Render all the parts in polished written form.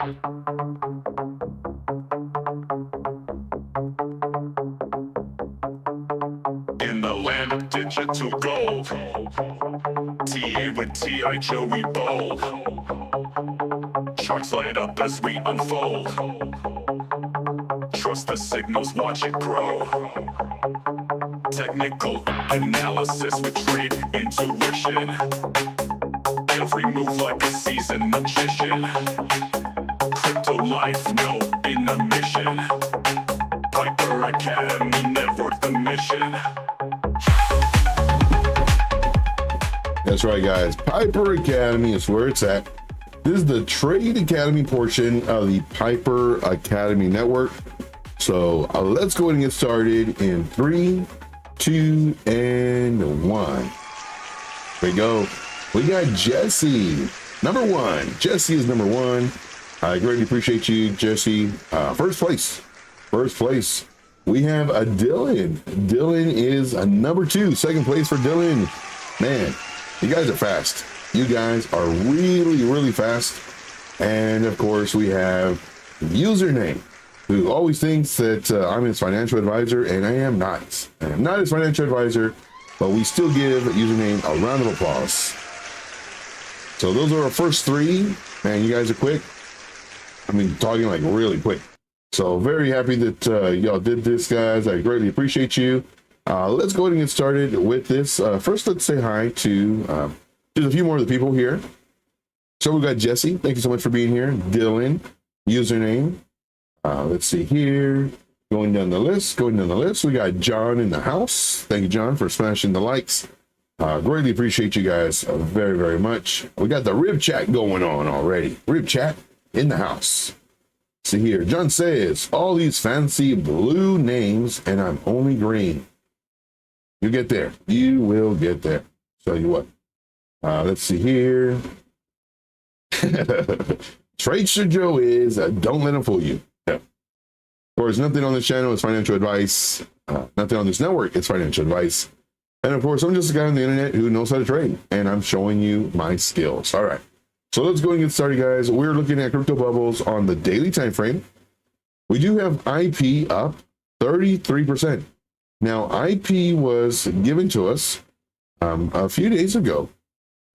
In the land of digital gold, TA with TI Joey Bold. Charts light up as we unfold. Trust the signals, watch it grow. Technical analysis with trade intuition. Every move like a seasoned magician. Crypto life, no intermission. Piper Academy, never the mission. That's right, guys. Piper Academy is where it's at. This is the Trade Academy portion of the Piper Academy network. So let's go ahead and get started in 3, 2, and 1. Here we go. We got Jesse, number 1. Jesse is number 1. I greatly appreciate you, Jesse. First place. We have a Dylan. Dylan is a number 2. Second place for Dylan. Man, you guys are fast. You guys are really, really fast. And of course, we have Username, who always thinks that I'm his financial advisor, and I am not. I am not his financial advisor, but we still give Username a round of applause. So those are our first 3. Man, you guys are quick. I mean, talking like really quick. So very happy that y'all did this, guys. I greatly appreciate you. Let's go ahead and get started with this. First, let's say hi to just a few more of the people here. So we've got Jesse. Thank you so much for being here. Dylan, Username. Let's see here. Going down the list. We got John in the house. Thank you, John, for smashing the likes. Greatly appreciate you guys very, very much. We got the rib chat going on already. Rib chat in the house. See here. John says, all these fancy blue names, and I'm only green. You get there. You will get there. Tell you what. Let's see here. Tradester Joe is don't let him fool you. Yeah. Of course, nothing on this channel is financial advice. Nothing on this network is financial advice. And of course, I'm just a guy on the internet who knows how to trade, and I'm showing you my skills. All right. So let's go and get started, guys. We're looking at crypto bubbles on the daily time frame. We do have IP up 33%. Now, IP was given to us a few days ago,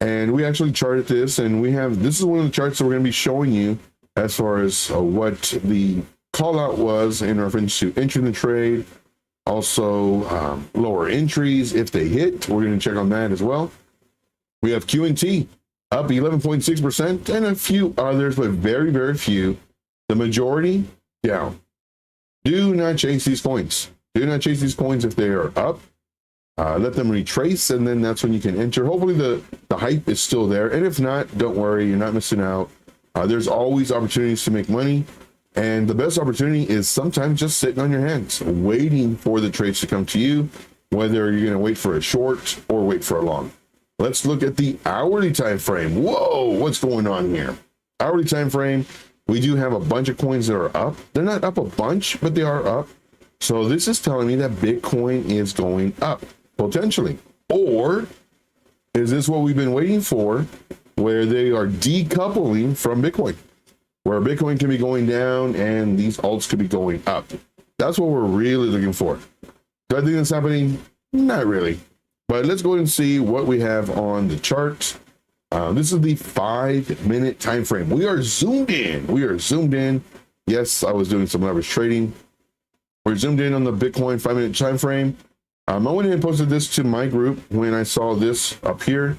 and we actually charted this, and this is one of the charts that we're going to be showing you as far as what the call out was in reference to entering the trade. Also, lower entries if they hit. We're going to check on that as well. We have Q&T up 11.6%, and a few others, but very, very few. The majority down. Do not chase these coins. Do not chase these coins if they are up. Let them retrace, and then that's when you can enter. Hopefully the hype is still there, and if not, don't worry, you're not missing out. There's always opportunities to make money, and the best opportunity is sometimes just sitting on your hands, waiting for the trades to come to you, whether you're going to wait for a short or wait for a long. Let's look at the hourly time frame. Whoa, what's going on here? Hourly time frame, we do have a bunch of coins that are up. They're not up a bunch, but they are up. So this is telling me that Bitcoin is going up, potentially. Or is this what we've been waiting for, where they are decoupling from Bitcoin, where Bitcoin can be going down and these alts could be going up? That's what we're really looking for. Do I think that's happening? Not really. But let's go ahead and see what we have on the chart. This is the 5-minute time frame. We are zoomed in. Yes, I was doing some leverage trading. We're zoomed in on the Bitcoin 5-minute time frame. I went ahead and posted this to my group when I saw this up here.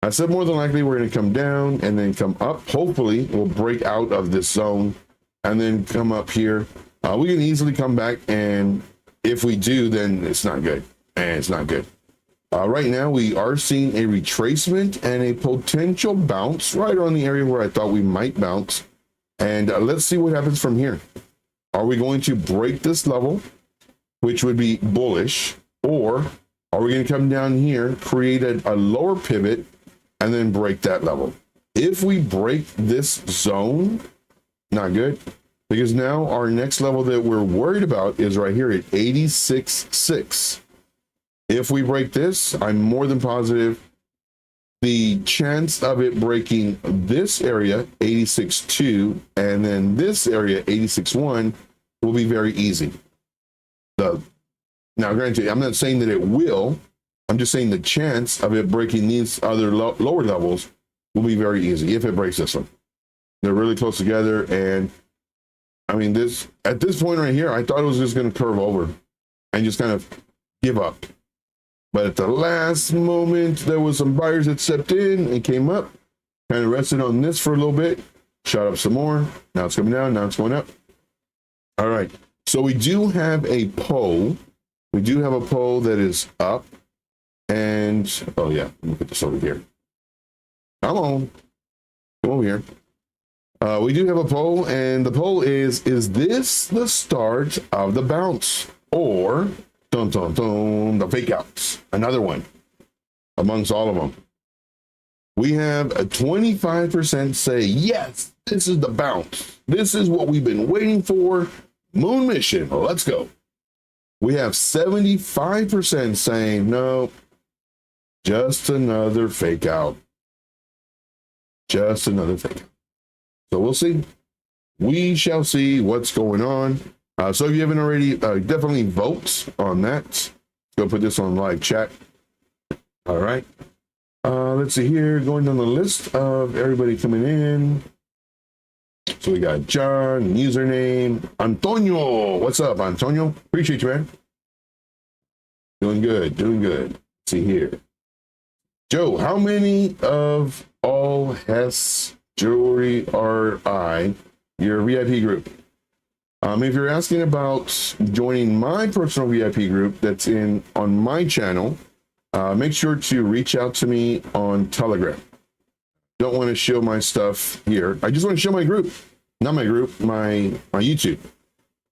I said more than likely we're going to come down and then come up. Hopefully we'll break out of this zone and then come up here. We can easily come back, and if we do, then it's not good. And it's not good. Right now we are seeing a retracement and a potential bounce right on the area where I thought we might bounce. And let's see what happens from here. Are we going to break this level, which would be bullish, or are we going to come down here, create a lower pivot, and then break that level? If we break this zone, not good, because now our next level that we're worried about is right here at 86.6. If we break this, I'm more than positive the chance of it breaking this area 86.2 and then this area 86.1 will be very easy. Now, granted, I'm not saying that it will. I'm just saying the chance of it breaking these other lower levels will be very easy if it breaks this one. They're really close together, and I mean, this at this point right here, I thought it was just going to curve over and just kind of give up. But at the last moment, there was some buyers that stepped in and came up, kind of rested on this for a little bit, shot up some more. Now it's coming down. Now it's going up. All right. So we do have a poll. We do have a poll that is up. And, oh yeah, let me put this over here. Come on. Come over here. We do have a poll, and the poll is this the start of the bounce? Or, dun, dun, dun, the fake outs? Another one amongst all of them. We have a 25% say, yes, this is the bounce. This is what we've been waiting for. Moon mission, let's go. We have 75% saying, no, just another fake out. Just another fake out. So we'll see. We shall see what's going on. So if you haven't already, definitely vote on that. Let's go put this on live chat. All right. Let's see here, going down the list of everybody coming in. So we got John, username, Antonio. What's up, Antonio? Appreciate you, man. Doing good, doing good. Let's see here. Joe, how many of all Hess jewelry are your VIP group? If you're asking about joining my personal VIP group that's on my channel, make sure to reach out to me on Telegram. Don't want to show my stuff here. I just want to show my group, not my group, my YouTube.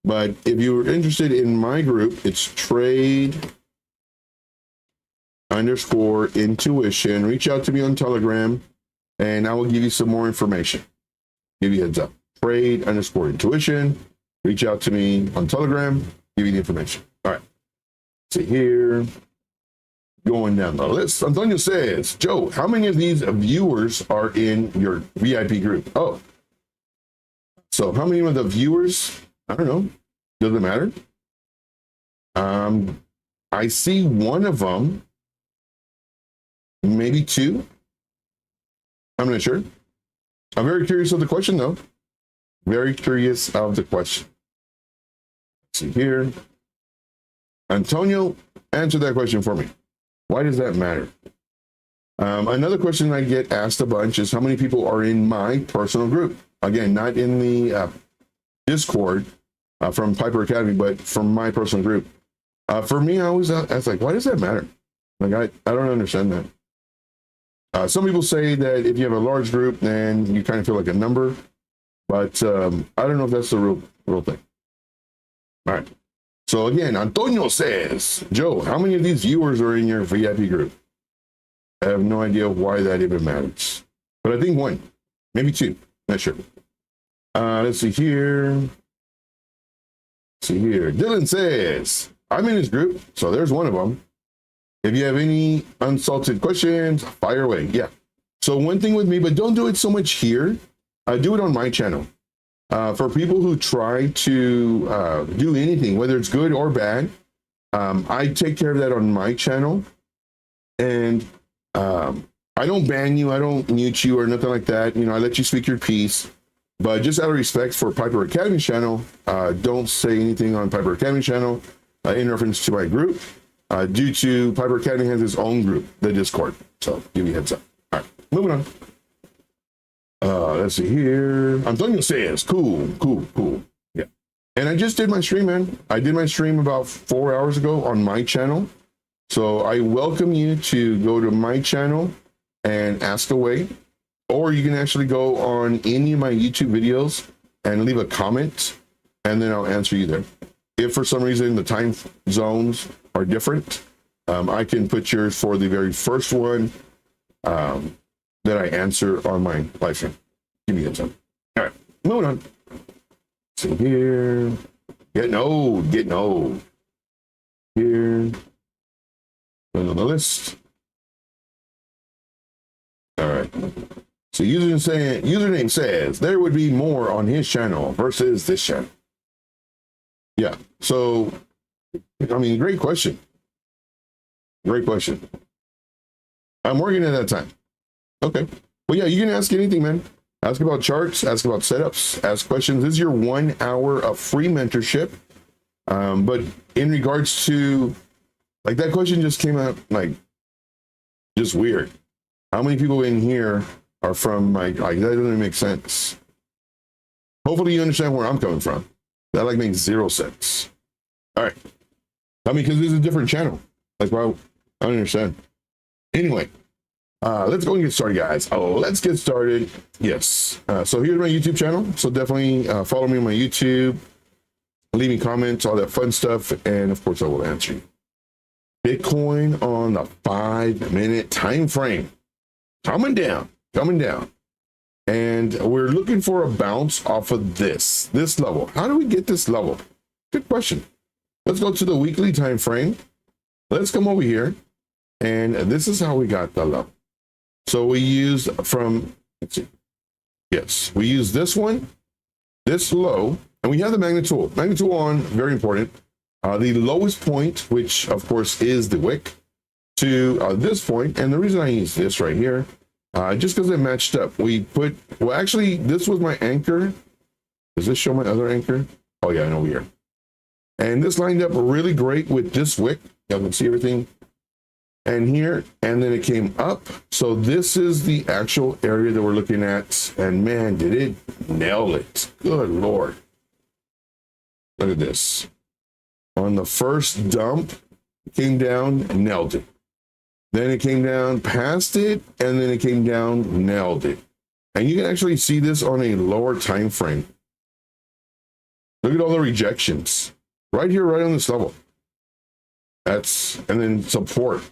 But if you're interested in my group, it's Trade_Intuition. Reach out to me on Telegram, and I will give you some more information. Give you a heads up. Trade_Intuition. Reach out to me on Telegram. Give you the information. All right. See here. Going down the list, Antonio says, Joe, how many of these viewers are in your VIP group? Oh, so how many of the viewers? I don't know. Doesn't matter. I see one of them, maybe two. I'm not sure. I'm very curious of the question, though. Very curious of the question. Let's see here. Antonio, answer that question for me. Why does that matter? Another question I get asked a bunch is how many people are in my personal group? Again, not in the Discord from Piper Academy, but from my personal group. For me, I was like, why does that matter? Like, I don't understand that. Some people say that if you have a large group, then you kind of feel like a number, but I don't know if that's the real thing. All right. So again, Antonio says, Joe, how many of these viewers are in your VIP group? I have no idea why that even matters, but I think one, maybe two, not sure. Let's see here. Dylan says, I'm in his group, so there's one of them. If you have any unsalted questions, fire away. Yeah. So one thing with me, but don't do it so much here. Do it on my channel. For people who try to do anything, whether it's good or bad, I take care of that on my channel. And I don't ban you, I don't mute you or nothing like that. You know, I let you speak your piece. But just out of respect for Piper Academy channel, don't say anything on Piper Academy channel in reference to my group, due to Piper Academy has its own group, the Discord. So give you a heads up. All right, moving on. Let's see here. Antonio says, cool. Yeah. And I just did my stream, man. I did my stream about 4 hours ago on my channel. So I welcome you to go to my channel and ask away. Or you can actually go on any of my YouTube videos and leave a comment, and then I'll answer you there. If for some reason the time zones are different, I can put yours for the very first one that I answer on my live stream. Give me a time. All right, moving on. So here, getting old. Here, on the list. So username says there would be more on his channel versus this channel. Yeah. So, I mean, great question. Great question. I'm working at that time. Okay. Well, yeah, you can ask anything, man. Ask about charts, ask about setups, ask questions. This is your 1 hour of free mentorship. But in regards to, like, that question just came out, like, just weird. How many people in here are from, like that doesn't make sense. Hopefully you understand where I'm coming from. That, like, makes zero sense. All right. I mean, because this is a different channel. Like, well, I don't understand. Anyway, let's go and get started, guys. Let's get started. Yes. So here's my YouTube channel. So definitely follow me on my YouTube, leave me comments, all that fun stuff. And of course, I will answer you. Bitcoin on the 5-minute time frame. Coming down. And we're looking for a bounce off of this level. How do we get this level? Good question. Let's go to the weekly time frame. Let's come over here. And this is how we got the level. So we used from, let's see. Yes, we use this one, this low, and we have the magnet tool. Magnet tool on, very important. The lowest point, which of course is the wick, to this point. And the reason I use this right here, just because it matched up, well, actually, this was my anchor. Does this show my other anchor? Oh yeah, I know here. And this lined up really great with this wick. Y'all can see everything. And here, and then it came up. So this is the actual area that we're looking at. And man, did it nail it. Good Lord. Look at this. On the first dump, it came down, nailed it. Then it came down, passed it, and then it came down, nailed it. And you can actually see this on a lower time frame. Look at all the rejections. Right here, right on this level. And then support.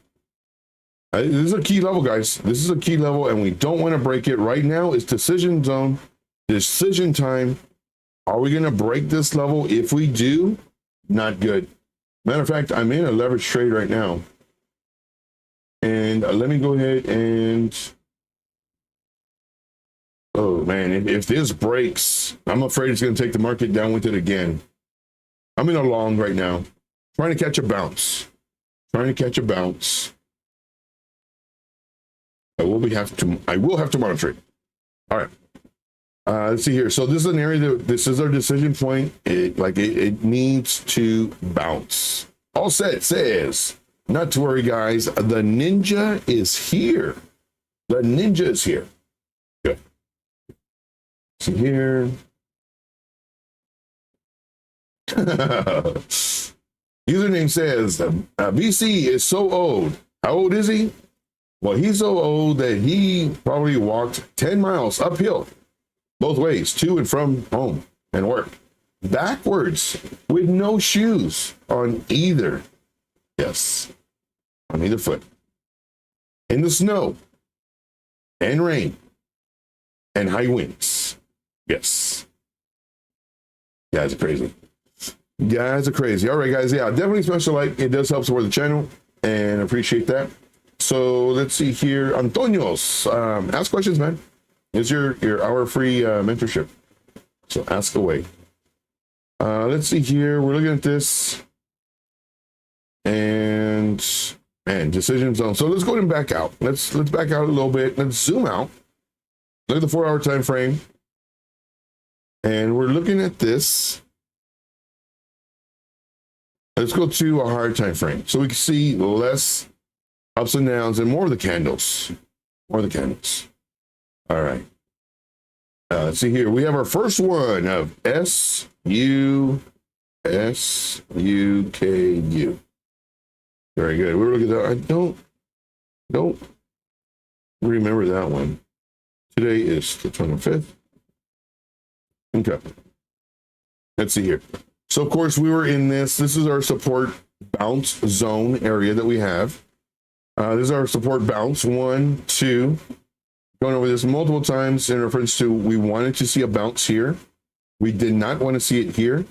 This is a key level, guys. This is a key level, and we don't want to break it. Right now is decision zone, decision time. Are we going to break this level? If we do, not good. Matter of fact, I'm in a leverage trade right now. And let me go ahead and, oh man, if this breaks, I'm afraid it's going to take the market down with it again. I'm in a long right now, trying to catch a bounce. I will have to monitor it. All right. Let's see here. So this is an area that this is our decision point. It needs to bounce. All set says, not to worry, guys. The ninja is here. Good. See here. Username says, BC is so old. How old is he? Well, he's so old that he probably walked 10 miles uphill, both ways, to and from home and work, backwards with no shoes on either. Yes, on either foot. In the snow and rain and high winds. Yes. Guys are crazy. All right, guys. Yeah, definitely smash the like. It does help support the channel, and appreciate that. So let's see here. Antonio's, ask questions, man. It's your hour free mentorship. So ask away. Let's see here. We're looking at this. And man, decision zone. So let's go ahead and back out. Let's back out a little bit. Let's zoom out. Look at the 4 hour time frame. And we're looking at this. Let's go to a higher time frame so we can see less ups and downs and more of the candles. All right. Let's see here. We have our first one of SUKU. Very good. We were looking at that. I don't remember that one. Today is the 25th. Okay. Let's see here. So of course we were in this. This is our support bounce zone area that we have. This is our support bounce. 1, 2. Going over this multiple times in reference to we wanted to see a bounce here. We did not want to see it here.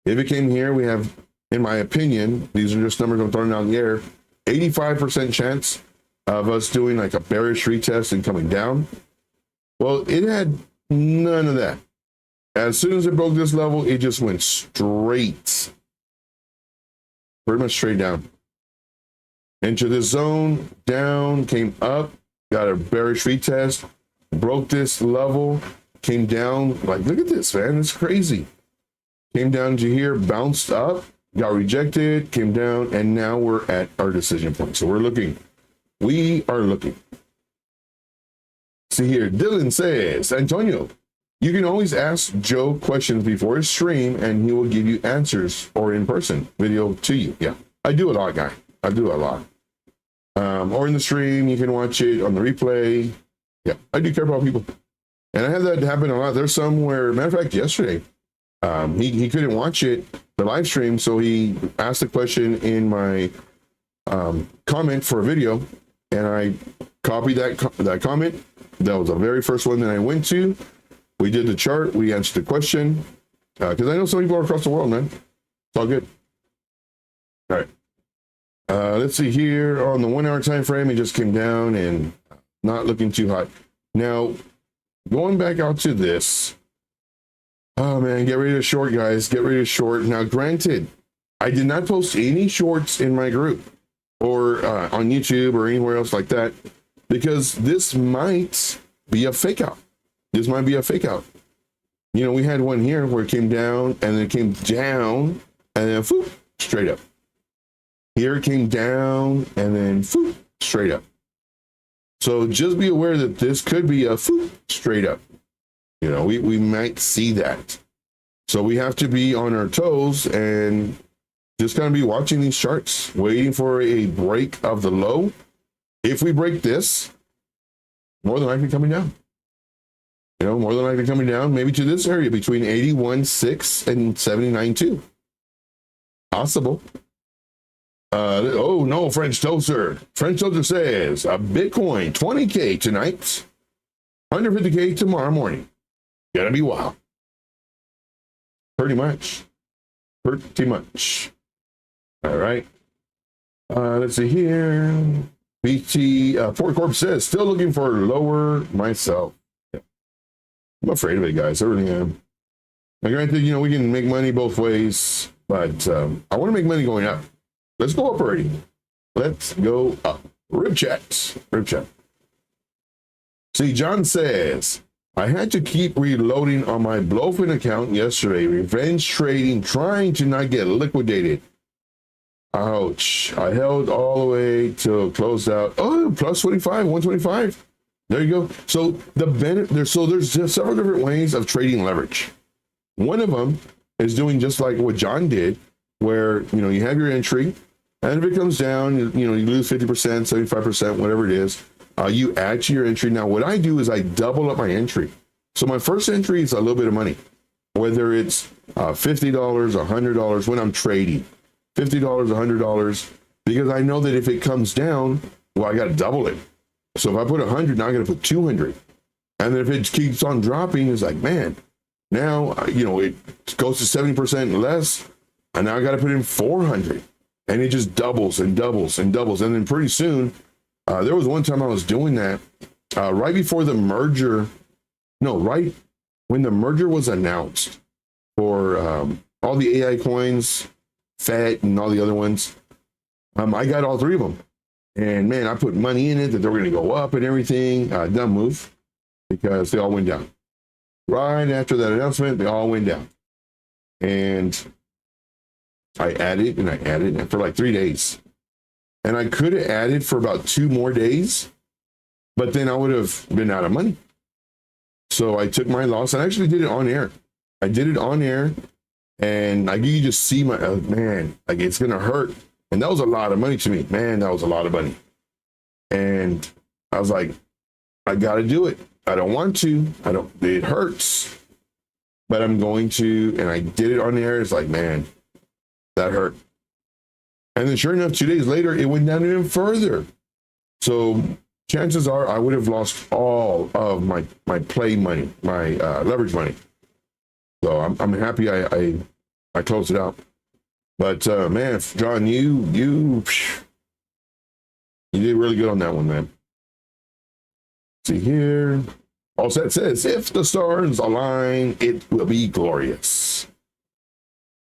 If it came here, we have, in my opinion, these are just numbers I'm throwing out in the air, 85% chance of us doing like a bearish retest and coming down. Well, it had none of that. As soon as it broke this level, it just went straight, pretty much straight down into the zone, down, came up, got a bearish retest, broke this level, came down. Like, look at this, man, it's crazy. Came down to here, bounced up, got rejected, came down, and now we're at our decision point. So we are looking. See here, Dylan says, Antonio, you can always ask Joe questions before his stream and he will give you answers or in person video to you. Yeah, I do a lot, guy. I do a lot. Or in the stream, you can watch it on the replay. Yeah, I do care about people. And I have that happen a lot. There's some where, matter of fact, yesterday, he couldn't watch it, the live stream, so he asked a question in my comment for a video, and I copied that comment. That was the very first one that I went to. We did the chart, we answered the question, because I know some people are across the world, man. It's all good. All right. Let's see here on the 1 hour time frame, it just came down and not looking too hot. Now, going back out to this, oh man, get ready to short, guys. Get ready to short. Now, granted, I did not post any shorts in my group or on YouTube or anywhere else like that, because this might be a fake out. This might be a fake out. You know, we had one here where it came down and then it came down and then whoop, straight up. Here it came down and then whoop, straight up. So just be aware that this could be a whoop, straight up. You know, we might see that. So we have to be on our toes and just kind of be watching these charts, waiting for a break of the low. If we break this, more than likely coming down. You know, more than likely coming down, maybe to this area between 81.6 and 79.2. Possible. Oh no, French Toaster. French Toaster says a Bitcoin 20K tonight, 150K tomorrow morning. Gonna be wild. Pretty much. Pretty much. All right. Let's see here. BT Fort Corp says still looking for lower myself. I'm afraid of it, guys. I really am. Now, granted, you know, we can make money both ways, but I want to make money going up. Let's go up already. Let's go up. Rib chat. Rib chat. See, John says, I had to keep reloading on my Blowfin account yesterday. Revenge trading, trying to not get liquidated. Ouch. I held all the way till closed out. Oh, plus 25, 125. There you go. So there's just several different ways of trading leverage. One of them is doing just like what John did, where you know you have your entry, and if it comes down, you know you lose 50%, 75%, whatever it is. You add to your entry. Now, what I do is I double up my entry. So my first entry is a little bit of money, whether it's $50, $100 when I'm trading, $50, $100, because I know that if it comes down, well, I got to double it. So if I put 100, now I got to put 200. And then if it keeps on dropping, it's like, man, now, you know, it goes to 70% less. And now I got to put in 400. And it just doubles and doubles and doubles. And then pretty soon, there was one time I was doing that right before the merger. No, right when the merger was announced for all the AI coins, FET and all the other ones. I got all three of them. And man, I put money in it that they were going to go up and everything. Dumb move, because they all went down. Right after that announcement, they all went down. And I added and I added for like 3 days. And I could have added for about 2 more days, but then I would have been out of money. So I took my loss and I actually did it on air. I did it on air, and like you just see my man, like it's going to hurt. And that was a lot of money to me. Man, that was a lot of money. And I was like, I got to do it. I don't want to. It hurts. But I'm going to. And I did it on the air. It's like, man, that hurt. And then sure enough, 2 days later, it went down even further. So chances are I would have lost all of my play money, my leverage money. So I'm happy I closed it out. But man, John, you You did really good on that one, man. See here. Also, it says, if the stars align, it will be glorious.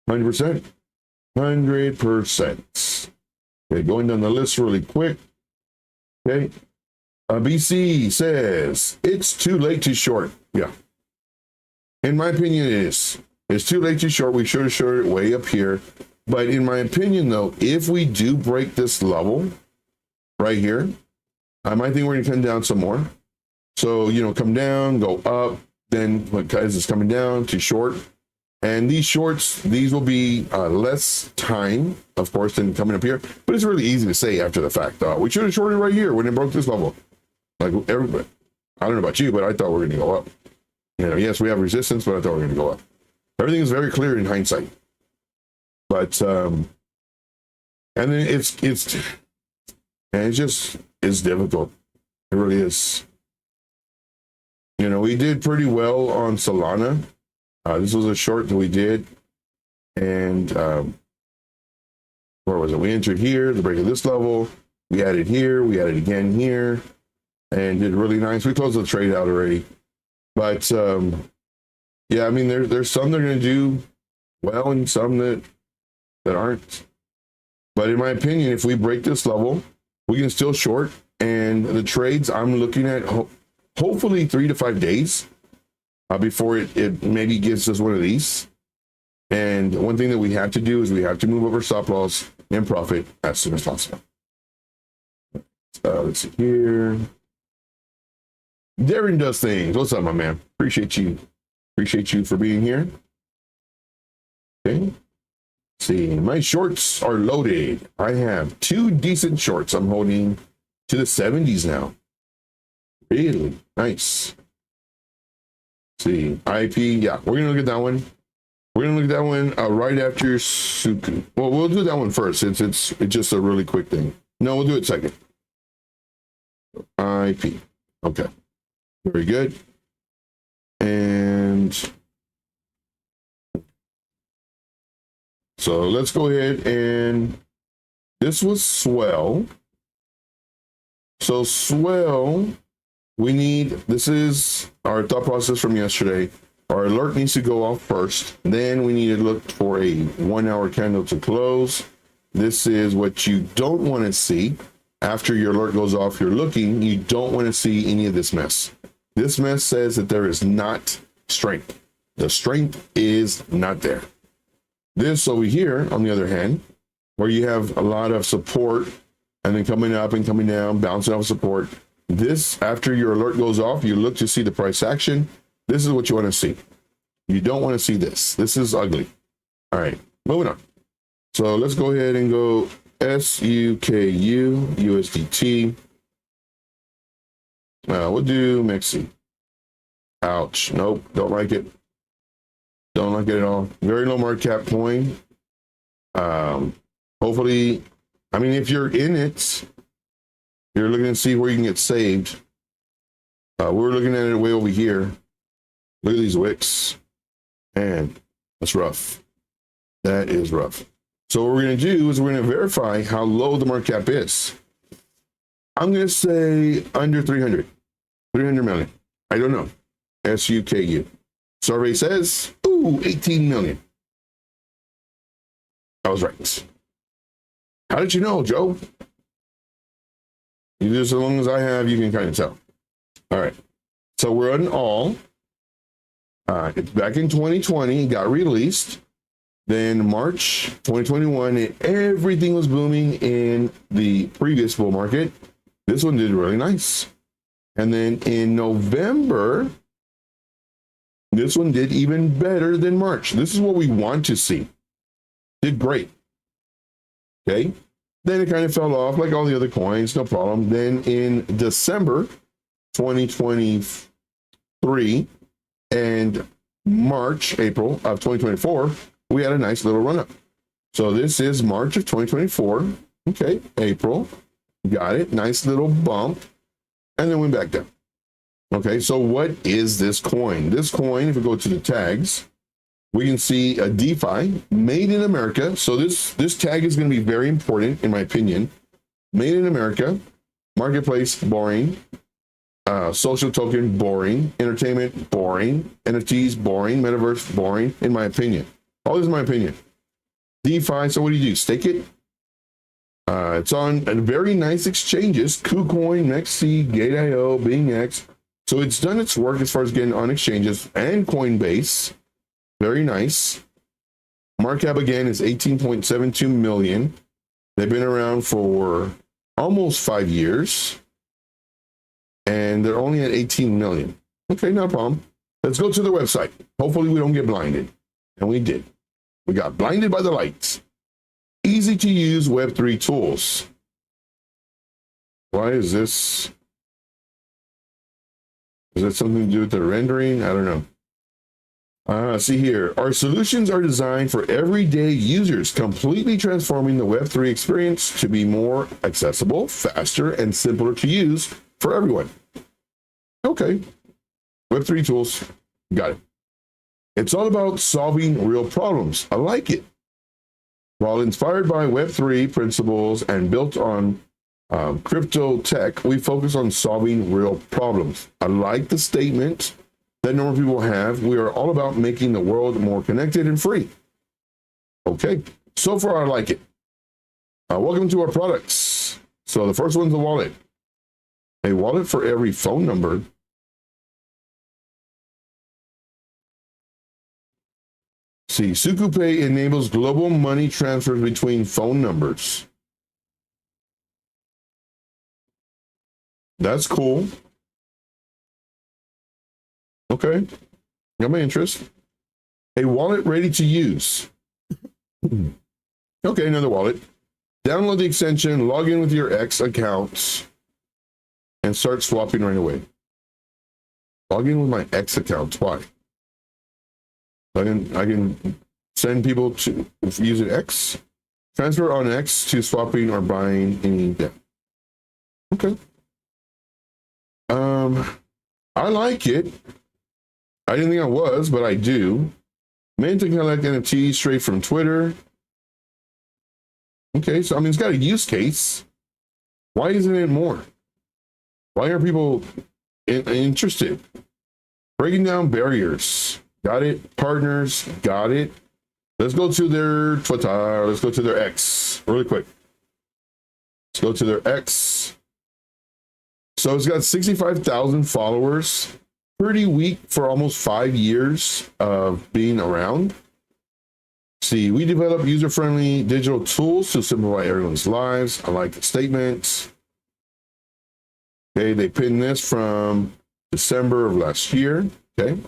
100%. 100%. Okay, going down the list really quick. Okay. BC says, it's too late to short. Yeah. In my opinion, it is. It's too late to short. We should have shorted it way up here. But in my opinion, though, if we do break this level right here, I might think we're going to come down some more. So, you know, come down, go up, then because it's coming down to short. And these shorts, these will be less time, of course, than coming up here. But it's really easy to say after the fact. We should have shorted right here when it broke this level. Like everybody, I don't know about you, but I thought we were going to go up. You know, yes, we have resistance, but I thought we were going to go up. Everything is very clear in hindsight. But and then it's difficult. It really is. You know, we did pretty well on Solana. This was a short that we did, and where was it? We entered here to break at this level. We added here. We added again here, and did really nice. We closed the trade out already, but yeah, I mean, there's some that are going to do well, and some that aren't. But in my opinion, if we break this level, we can still short. And the trades I'm looking at, hopefully 3 to 5 days before it maybe gives us one of these. And one thing that we have to do is we have to move over stop loss and profit as soon as possible. Let's see here. Darren does things. What's up, my man? Appreciate you. Appreciate you for being here. Okay. Let's see, my shorts are loaded. I have 2 decent shorts. I'm holding to the 70s now. Really nice. See, IP, yeah, we're gonna look at that one. We're gonna look at that one right after Suku. Well, we'll do that one first since it's just a really quick thing. No, we'll do it second. IP. Okay. Very good. And so let's go ahead and this was swell. So swell, we need, this is our thought process from yesterday. Our alert needs to go off first. Then we need to look for a 1 hour candle to close. This is what you don't want to see. After your alert goes off, you're looking, you don't want to see any of this mess. This mess says that there is not strength. The strength is not there. This over here, on the other hand, where you have a lot of support and then coming up and coming down, bouncing off support. This, after your alert goes off, you look to see the price action. This is what you want to see. You don't want to see this. This is ugly. All right, moving on. So let's go ahead and go SUKU, USDT. We'll do Mexi. Ouch. Nope, don't like it. Don't like it at all. Very low market cap coin. Hopefully, I mean, if you're in it, you're looking to see where you can get saved. We're looking at it way over here. Look at these wicks. Man, that's rough. That is rough. So what we're going to do is we're going to verify how low the market cap is. I'm going to say under 300 million. I don't know. SUKU. Survey says, ooh, 18 million. I was right. How did you know, Joe? You just, as long as I have, you can kind of tell. All right. So we're on all. It's back in 2020, it got released. Then March 2021, everything was booming in the previous bull market. This one did really nice. And then in November, this one did even better than March. This is what we want to see. Did great. Okay. Then it kind of fell off like all the other coins, no problem. Then in December 2023 and April of 2024, we had a nice little run up. So this is March of 2024. Okay, April, got it. Nice little bump, and then went back down. Okay, so what is this coin? This coin, if we go to the tags, we can see a DeFi made in America. So this tag is going to be very important, in my opinion. Made in America. Marketplace, boring. Social token, boring. Entertainment, boring. NFTs, boring. Metaverse, boring, in my opinion. All this is my opinion. DeFi, so what do? Stake it? It's on very nice exchanges. KuCoin, Mexi, Gate.io, BingX. So it's done its work as far as getting on exchanges and Coinbase. Very nice. Market cap again is 18.72 million. They've been around for almost 5 years. And they're only at 18 million. Okay, no problem. Let's go to the website. Hopefully we don't get blinded. And we did. We got blinded by the lights. Easy to use Web3 tools. Why is this? Is that something to do with the rendering? I don't know. See here. Our solutions are designed for everyday users, completely transforming the Web3 experience to be more accessible, faster, and simpler to use for everyone. Okay. Web3 tools. Got it. It's all about solving real problems. I like it. While inspired by Web3 principles and built on crypto tech, we focus on solving real problems. I like the statement that normal people have. We are all about making the world more connected and free. Okay, so far I like it. Welcome to our products. So the first one's the wallet. A wallet for every phone number. See, SukuPay enables global money transfers between phone numbers. That's cool. Okay, got my interest. A wallet ready to use. Okay, another wallet. Download the extension, log in with your X accounts, and start swapping right away. Log in with my X account. Why? I can send people to using X, transfer on X to swapping or buying any debt. Okay. I like it. I didn't think I was, but I do. Meant to collect NFTs straight from Twitter. Okay, so I mean, it's got a use case. Why isn't it more? Why are people interested? Breaking down barriers. Got it. Partners. Got it. Let's go to their Twitter. Let's go to their X really quick. Let's go to their X. So it's got 65,000 followers. Pretty weak for almost 5 years of being around. See, we develop user-friendly digital tools to simplify everyone's lives. I like the statements. Okay, they pinned this from December of last year. Okay.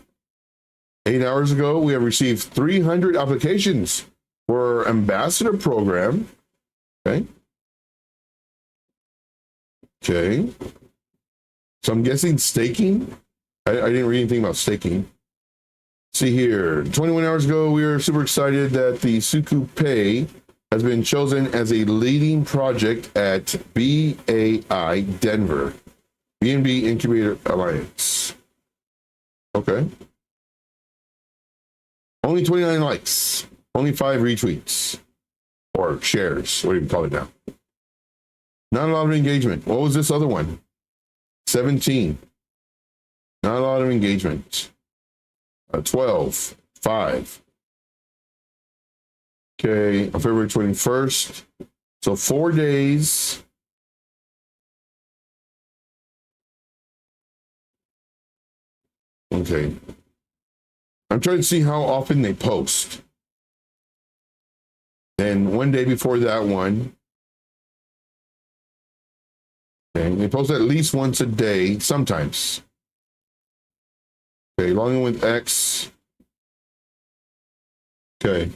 8 hours ago, we have received 300 applications for our ambassador program. Okay. Okay. So I'm guessing staking. I didn't read anything about staking. See here, 21 hours ago, we were super excited that the SukuPay has been chosen as a leading project at BAI Denver, BNB Incubator Alliance. Okay. Only 29 likes, only 5 retweets or shares. What do you call it now? Not a lot of engagement. What was this other one? 17. Not a lot of engagement. 12, 5. Okay, on February 21st. So 4 days. Okay. I'm trying to see how often they post. Then one day before that one. Okay, they post at least once a day, sometimes. Okay, logging with X. Okay.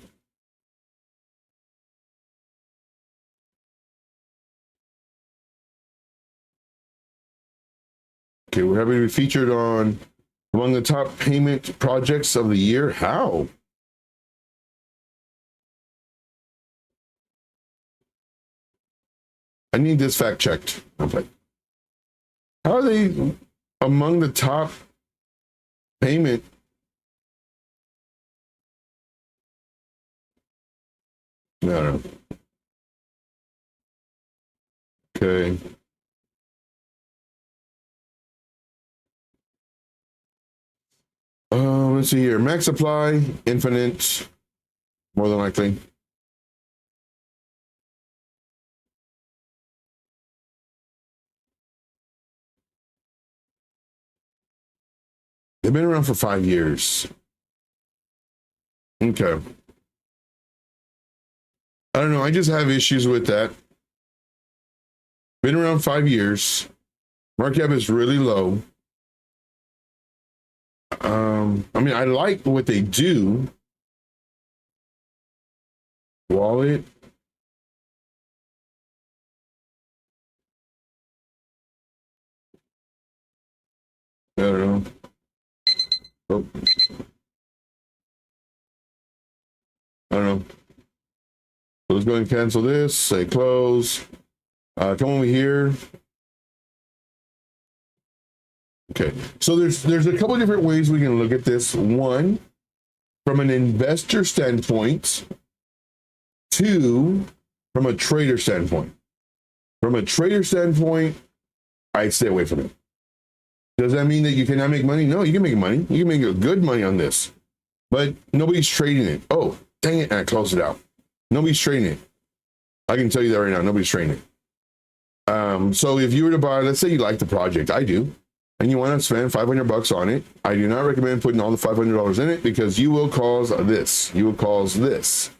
Okay, we're happy to be featured on among the top payment projects of the year. How? I need this fact checked. Okay. How are they among the top payment? No. Okay. Let's see here. Max supply, infinite, more than likely. They've been around for 5 years. Okay. I don't know. I just have issues with that. Been around 5 years. Market cap is really low. I mean, I like what they do. Wallet. I don't know. Oh. I don't know. So let's go ahead and cancel this. Say close. Come over here. Okay. So there's a couple of different ways we can look at this. One, from an investor standpoint. Two, from a trader standpoint. From a trader standpoint, I'd stay away from it. Does that mean that you cannot make money? No, you can make money. You can make good money on this, but nobody's trading it. Oh, dang it. And I closed it out. Nobody's trading it. I can tell you that right now. Nobody's trading it. So if you were to buy, let's say you like the project, I do, and you want to spend $500 on it, I do not recommend putting all the $500 in it because you will cause this. You will cause this.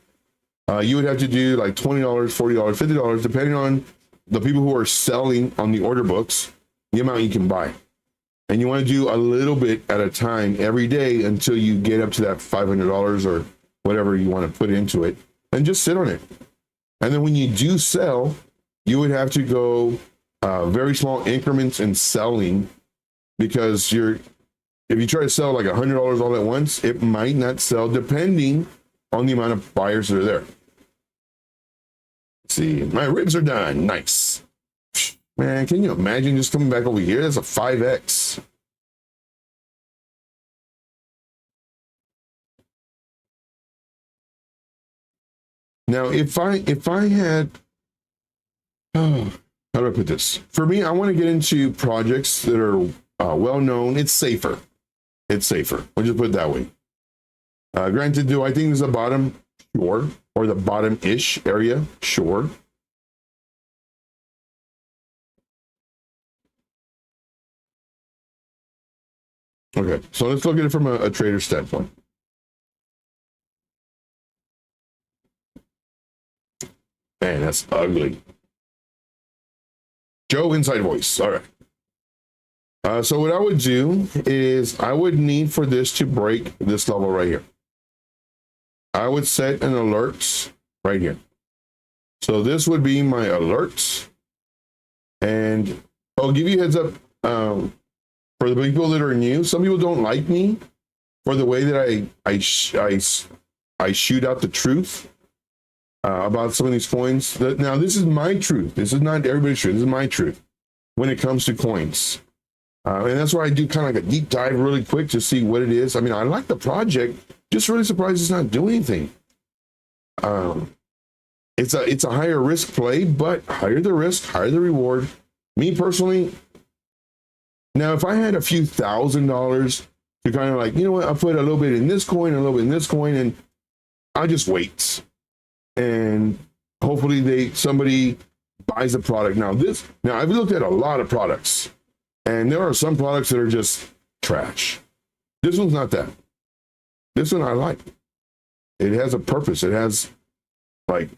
You would have to do like $20, $40, $50, depending on the people who are selling on the order books, the amount you can buy. And you want to do a little bit at a time every day until you get up to that $500 or whatever you want to put into it, and just sit on it. And then when you do sell, you would have to go very small increments in selling, because if you try to sell like $100 all at once, it might not sell depending on the amount of buyers that are there. Let's see, my ribs are done. Nice. Man, can you imagine just coming back over here? That's a 5x. Now, if I had, how do I put this? For me, I want to get into projects that are well known. It's safer. It's safer. We'll just put it that way. Granted, do I think there's a bottom? Sure. Or the bottom-ish area? Sure. Okay, so let's look at it from a trader standpoint. Man, that's ugly. Joe, inside voice. All right. So what I would do is I would need for this to break this level right here. I would set an alert right here. So this would be my alert. And I'll give you a heads up for the people that are new. Some people don't like me for the way that I shoot out the truth about some of these coins. Now, this is my truth. This is not everybody's truth. This is my truth when it comes to coins. And that's why I do kind of like a deep dive really quick to see what it is. I mean, I like the project, just really surprised it's not doing anything. It's a higher risk play, but higher the risk, higher the reward. Me personally, now if I had a few $1,000s to kind of like, you know what, I'll put a little bit in this coin, a little bit in this coin, and I'll just wait. And hopefully somebody buys the product. Now I've looked at a lot of products, and there are some products that are just trash. This one's not that. This one I like. It has a purpose. It has like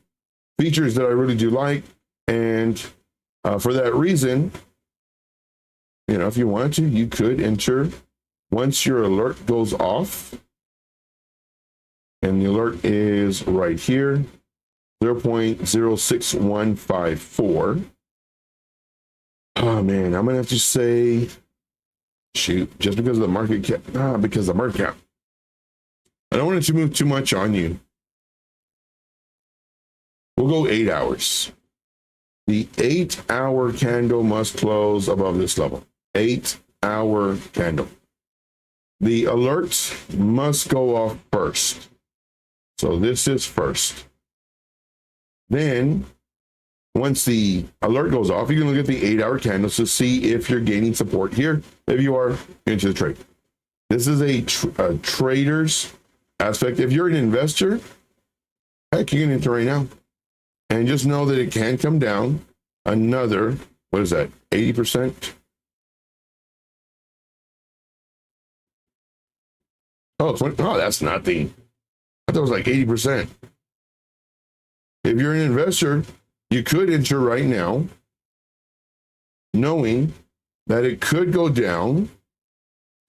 features that I really do like. And for that reason, you know, if you wanted to, you could enter once your alert goes off. And the alert is right here, 0.06154. Oh man, I'm gonna have to say, shoot, just because of the market cap, because the market cap. I don't want it to move too much on you. We'll go 8 hours. The 8-hour candle must close above this level. 8-hour candle. The alert must go off first. So this is first. Then once the alert goes off, you can look at the 8-hour candles to see if you're gaining support here. If you are, into the trade. This is a trader's aspect. If you're an investor, heck, you can enter right now. And just know that it can come down another, what is that, 80%? Oh, 20, oh, that's nothing. I thought it was like 80%. If you're an investor, you could enter right now, knowing that it could go down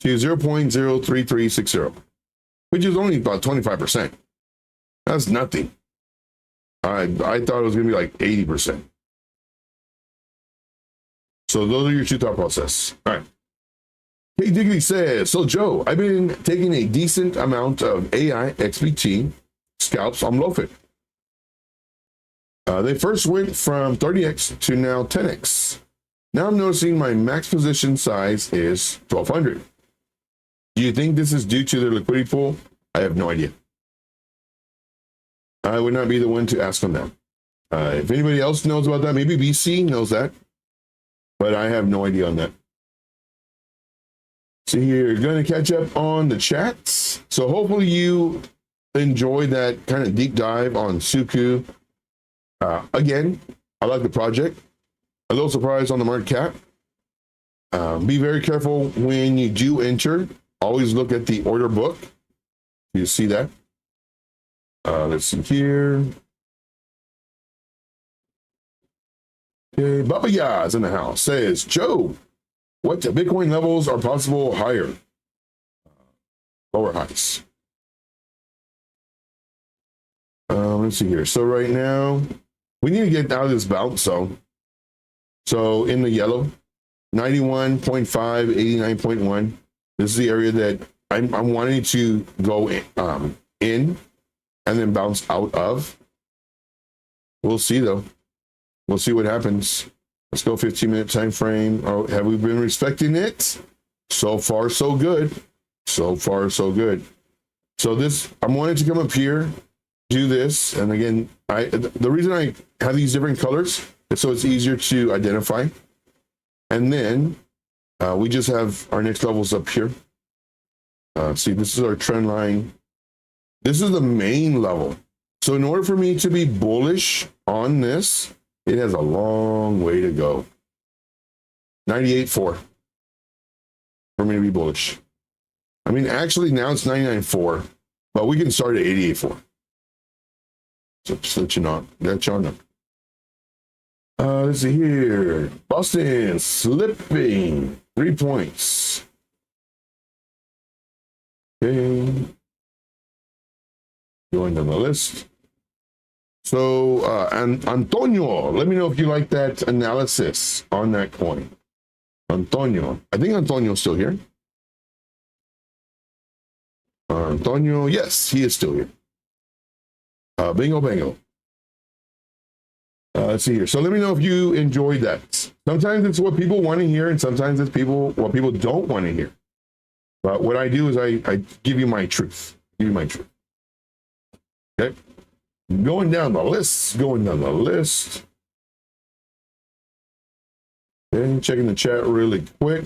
to 0.03360, which is only about 25%. That's nothing. I thought it was going to be like 80%. So those are your two thought process. All right. Hey Diggity says, so Joe, I've been taking a decent amount of AI XBT scalps on Lofit. They first went from 30x to now 10x. Now I'm noticing my max position size is 1200. Do you think this is due to their liquidity pool? I have no idea. I would not be the one to ask on that. If anybody else knows about that, maybe BC knows that, but I have no idea on that. So you're going to catch up on the chats. So hopefully you enjoyed that kind of deep dive on Suku. Again, I like the project. A little surprised on the market cap. Be very careful when you do enter. Always look at the order book. You see that? Let's see here. Okay, Baba Yaz in the house says, Joe, what Bitcoin levels are possible higher? Lower highs. Let's see here. So right now, we need to get out of this bounce zone. So in the yellow, 91.5, 89.1. This is the area that I'm wanting to go in and then bounce out of. We'll see though. We'll see what happens. Let's go 15-minute time frame. Oh, have we been respecting it? So far, so good. So far, so good. So this, I'm wanting to come up here, do this. And again, the reason I have these different colors is so it's easier to identify. And then we just have our next levels up here. See, this is our trend line. This is the main level. So in order for me to be bullish on this, it has a long way to go. 98.4 for me to be bullish. I mean, actually now it's 99.4, but we can start at 88.4. So just let you know, let's see here. Boston slipping 3 points. Okay. Going down the list. So, and Antonio, let me know if you like that analysis on that coin. Antonio, I think Antonio's still here. Antonio, yes, he is still here. Bingo, bango. Let's see here. So let me know if you enjoyed that. Sometimes it's what people want to hear, and sometimes it's what people don't want to hear. But what I do is I give you my truth. Give you my truth. Okay. Going down the list. Okay, checking the chat really quick.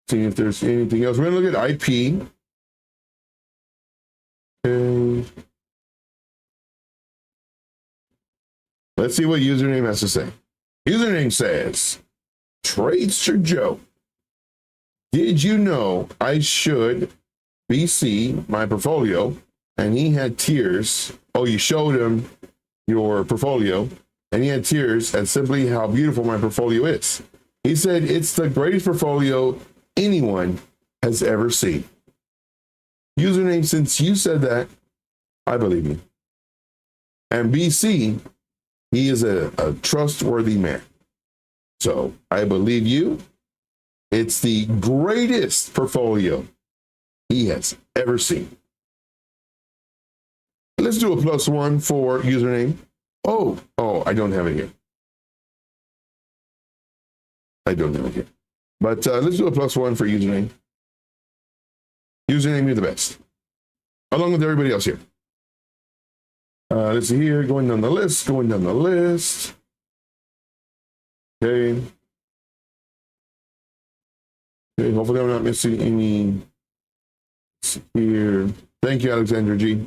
Seeing if there's anything else. We're going to look at IP. Okay. Let's see what username has to say. Username says, Tradester Joe, did you know I should BC my portfolio? And he had tears. Oh, you showed him your portfolio, and he had tears at simply how beautiful my portfolio is. He said, it's the greatest portfolio anyone has ever seen. Username, since you said that, I believe you. And BC, he is a trustworthy man. So I believe you. It's the greatest portfolio he has ever seen. Let's do a +1 for username. Oh, I don't have it here. I don't have it here. But let's do a +1 for username. Username, you're the best. Along with everybody else here. Let's see here, going down the list. Okay. Okay, hopefully I'm not missing any here. Thank you, Alexander G.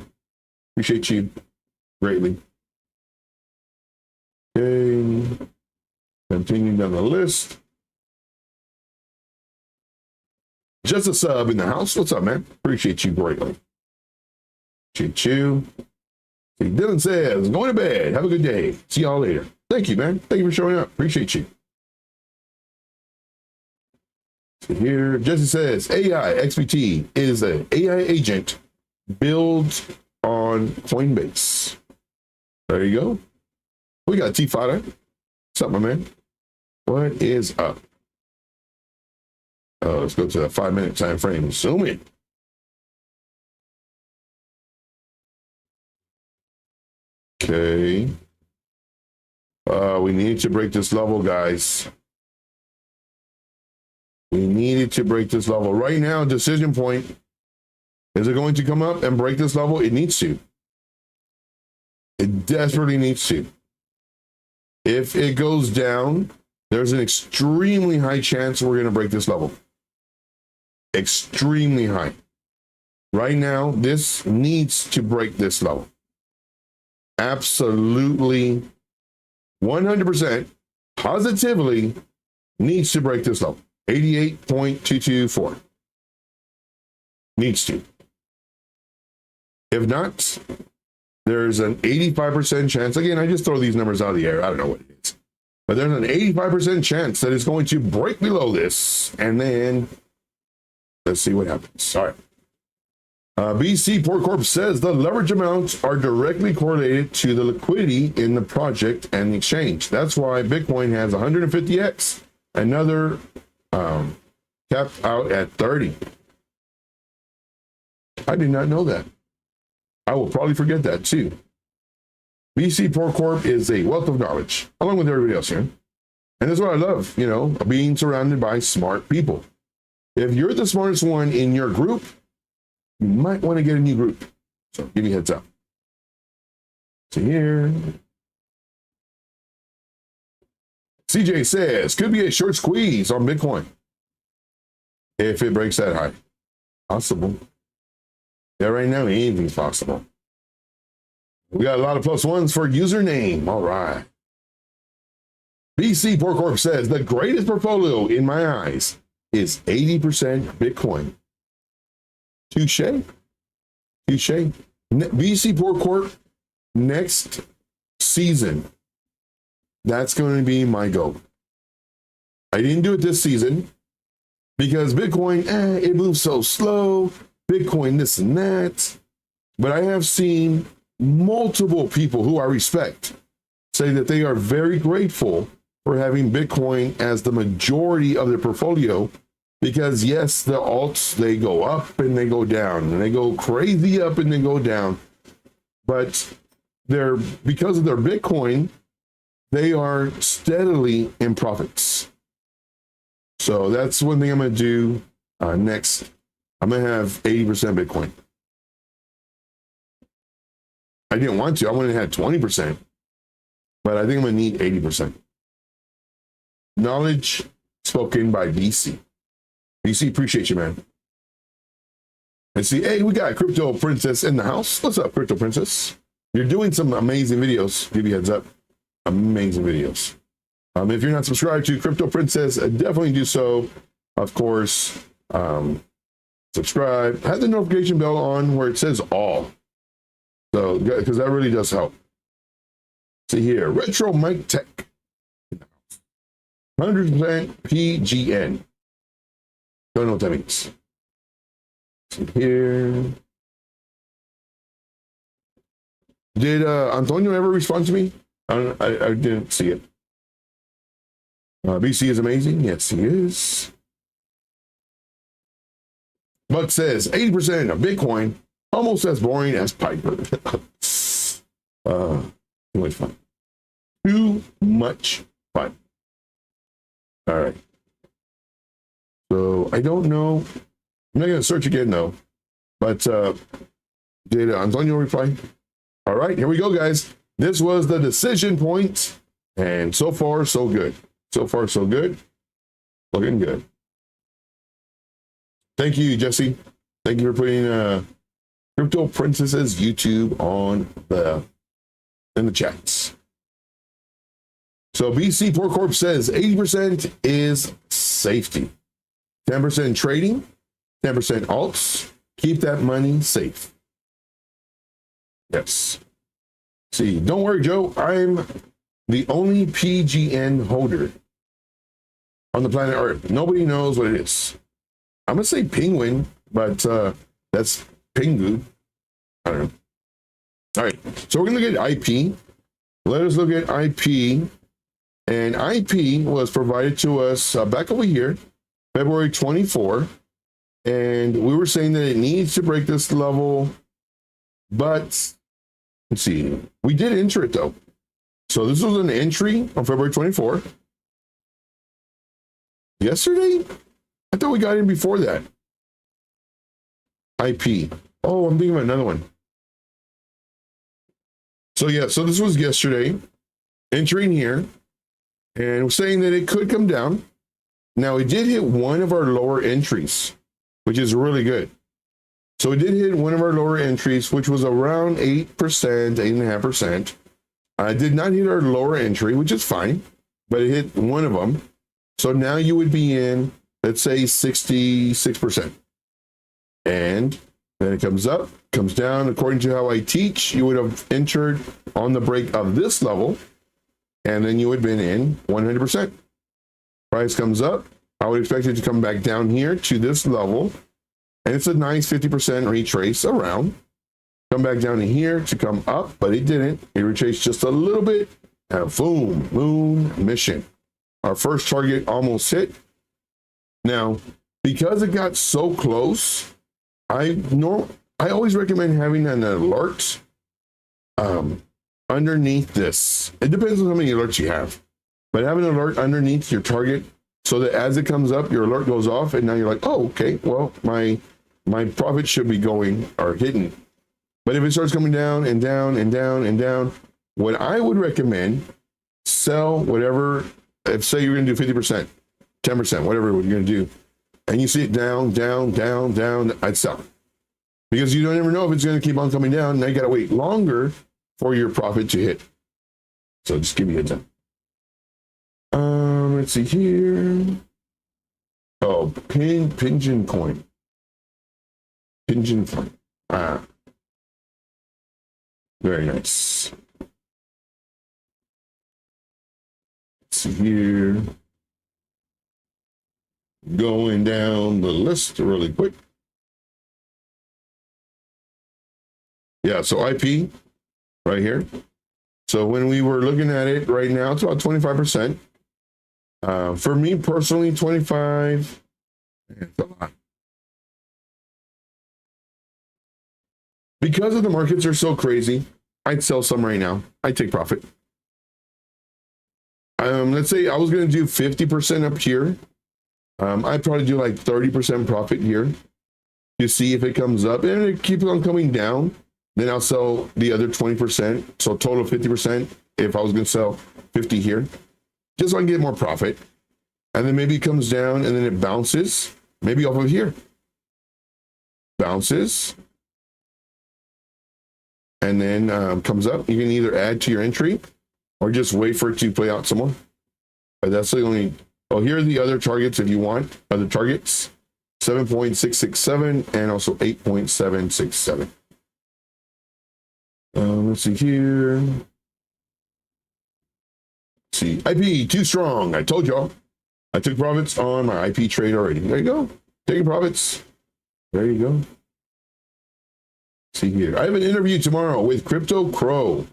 Appreciate you greatly. Okay. Continuing down the list. Just a sub in the house. What's up, man? Appreciate you greatly. Appreciate you. See, Dylan says, going to bed. Have a good day. See y'all later. Thank you, man. Thank you for showing up. Appreciate you. See here, Jesse says, AI XPT is an AI agent built on Coinbase. There you go. We got T-Fighter. What's up, my man? What is up? Let's go to the 5-minute time frame. Zoom in. Okay. We need to break this level, guys. We needed to break this level. Right now, decision point. Is it going to come up and break this level? It needs to. It desperately needs to. If it goes down, there's an extremely high chance we're going to break this level. Extremely high. Right now, this needs to break this level. Absolutely 100% positively needs to break this level. 88.224. Needs to. If not, there's an 85% chance. Again, I just throw these numbers out of the air. I don't know what it is. But there's an 85% chance that it's going to break below this. And then let's see what happens. All right. BC Port Corp says the leverage amounts are directly correlated to the liquidity in the project and the exchange. That's why Bitcoin has 150x, another capped out at 30. I did not know that. I will probably forget that too. BC Port Corp is a wealth of knowledge, along with everybody else here. And that's what I love, you know, being surrounded by smart people. If you're the smartest one in your group, you might want to get a new group. So give me a heads up. So here. CJ says, could be a short squeeze on Bitcoin if it breaks that high. Possible. Yeah, right now, anything's possible. We got a lot of +1s for username. All right. BC Port Corp says, the greatest portfolio in my eyes is 80% Bitcoin. Touche. Touche. BC Port Corp, next season, that's going to be my goal. I didn't do it this season because Bitcoin, it moves so slow. Bitcoin, this and that. But I have seen multiple people who I respect say that they are very grateful for having Bitcoin as the majority of their portfolio. Because yes, the alts, they go up and they go down, and they go crazy up and they go down. But because of their Bitcoin, they are steadily in profits. So that's one thing I'm going to do next. I'm going to have 80% Bitcoin. I didn't want to. I wanted to have 20%. But I think I'm going to need 80%. Knowledge spoken by BC. BC, appreciate you, man. And see, hey, we got Crypto Princess in the house. What's up, Crypto Princess? You're doing some amazing videos. Give you a heads up. Amazing videos. If you're not subscribed to Crypto Princess, definitely do so. Of course, subscribe. Have the notification bell on where it says all. So, because that really does help. See here, Retro Mike Tech. 100% PGN. Don't know what that means. See here. Did Antonio ever respond to me? I didn't see it. BC is amazing. Yes, he is. Buck says 80% of Bitcoin, almost as boring as Piper. Too much fun. Too much fun. All right. So I don't know. I'm not going to search again though. But did Antonio reply? All right, here we go, guys. This was the decision point, and so far, so good. So far, so good. Looking good. Thank you, Jesse. Thank you for putting Crypto Princess's YouTube on in the chats. So BC Poor Corp says 80% is safety, 10% trading, 10% alts. Keep that money safe. Yes. See, don't worry, Joe. I'm the only PGN holder on the planet Earth. Nobody knows what it is. I'm gonna say penguin, but that's Pingu. I don't know. All right, so we're gonna look at IP. Let us look at IP. And IP was provided to us back over here, February 24. And we were saying that it needs to break this level, but let's see, we did enter it though. So this was an entry on February 24. Yesterday? I thought we got in before that. IP. Oh, I'm thinking of another one. So yeah, so this was yesterday, entering here, and saying that it could come down. Now it did hit one of our lower entries, which is really good. So it did hit one of our lower entries, which was around 8%, 8.5%. I did not hit our lower entry, which is fine, but it hit one of them. So now you would be in, let's say 66%. And then it comes up, comes down. According to how I teach, you would have entered on the break of this level, and then you would have been in 100%. Price comes up. I would expect it to come back down here to this level. And it's a nice 50% retrace around. Come back down to here to come up, but it didn't. It retraced just a little bit. And boom, moon mission. Our first target almost hit. Now, because it got so close, I always recommend having an alert underneath this. It depends on how many alerts you have, but have an alert underneath your target so that as it comes up, your alert goes off, and now you're like, oh, okay, well, my profit should be going or hitting. But if it starts coming down and down and down and down, what I would recommend, sell whatever. If say you're going to do 50%, 10%, whatever you're going to do, and you see it down, down, down, down, I'd sell. Because you don't ever know if it's going to keep on coming down. Now you got to wait longer for your profit to hit. So just give me a heads up. Let's see here. Oh, Pigeon coin. Pigeon coin. Very nice. Let's see here. Going down the list really quick. Yeah, so IP right here. So when we were looking at it right now, it's about 25%. For me personally, 25. It's a lot. Because of the markets are so crazy, I'd sell some right now. I'd take profit. Let's say I was going to do 50% up here. I'd probably do like 30% profit here to see if it comes up, and it keeps on coming down. Then I'll sell the other 20%. So total 50% if I was going to sell 50 here, just so I can get more profit. And then maybe it comes down and then it bounces, maybe off of here. Bounces. And then comes up. You can either add to your entry or just wait for it to play out some more. But that's the only, oh, here are the other targets if you want, other targets. 7.667 and also 8.767. Let's see here. Let's see, IP too strong. I told y'all. I took profits on my IP trade already. There you go. Taking profits. There you go. Let's see here. I have an interview tomorrow with Crypto Crow.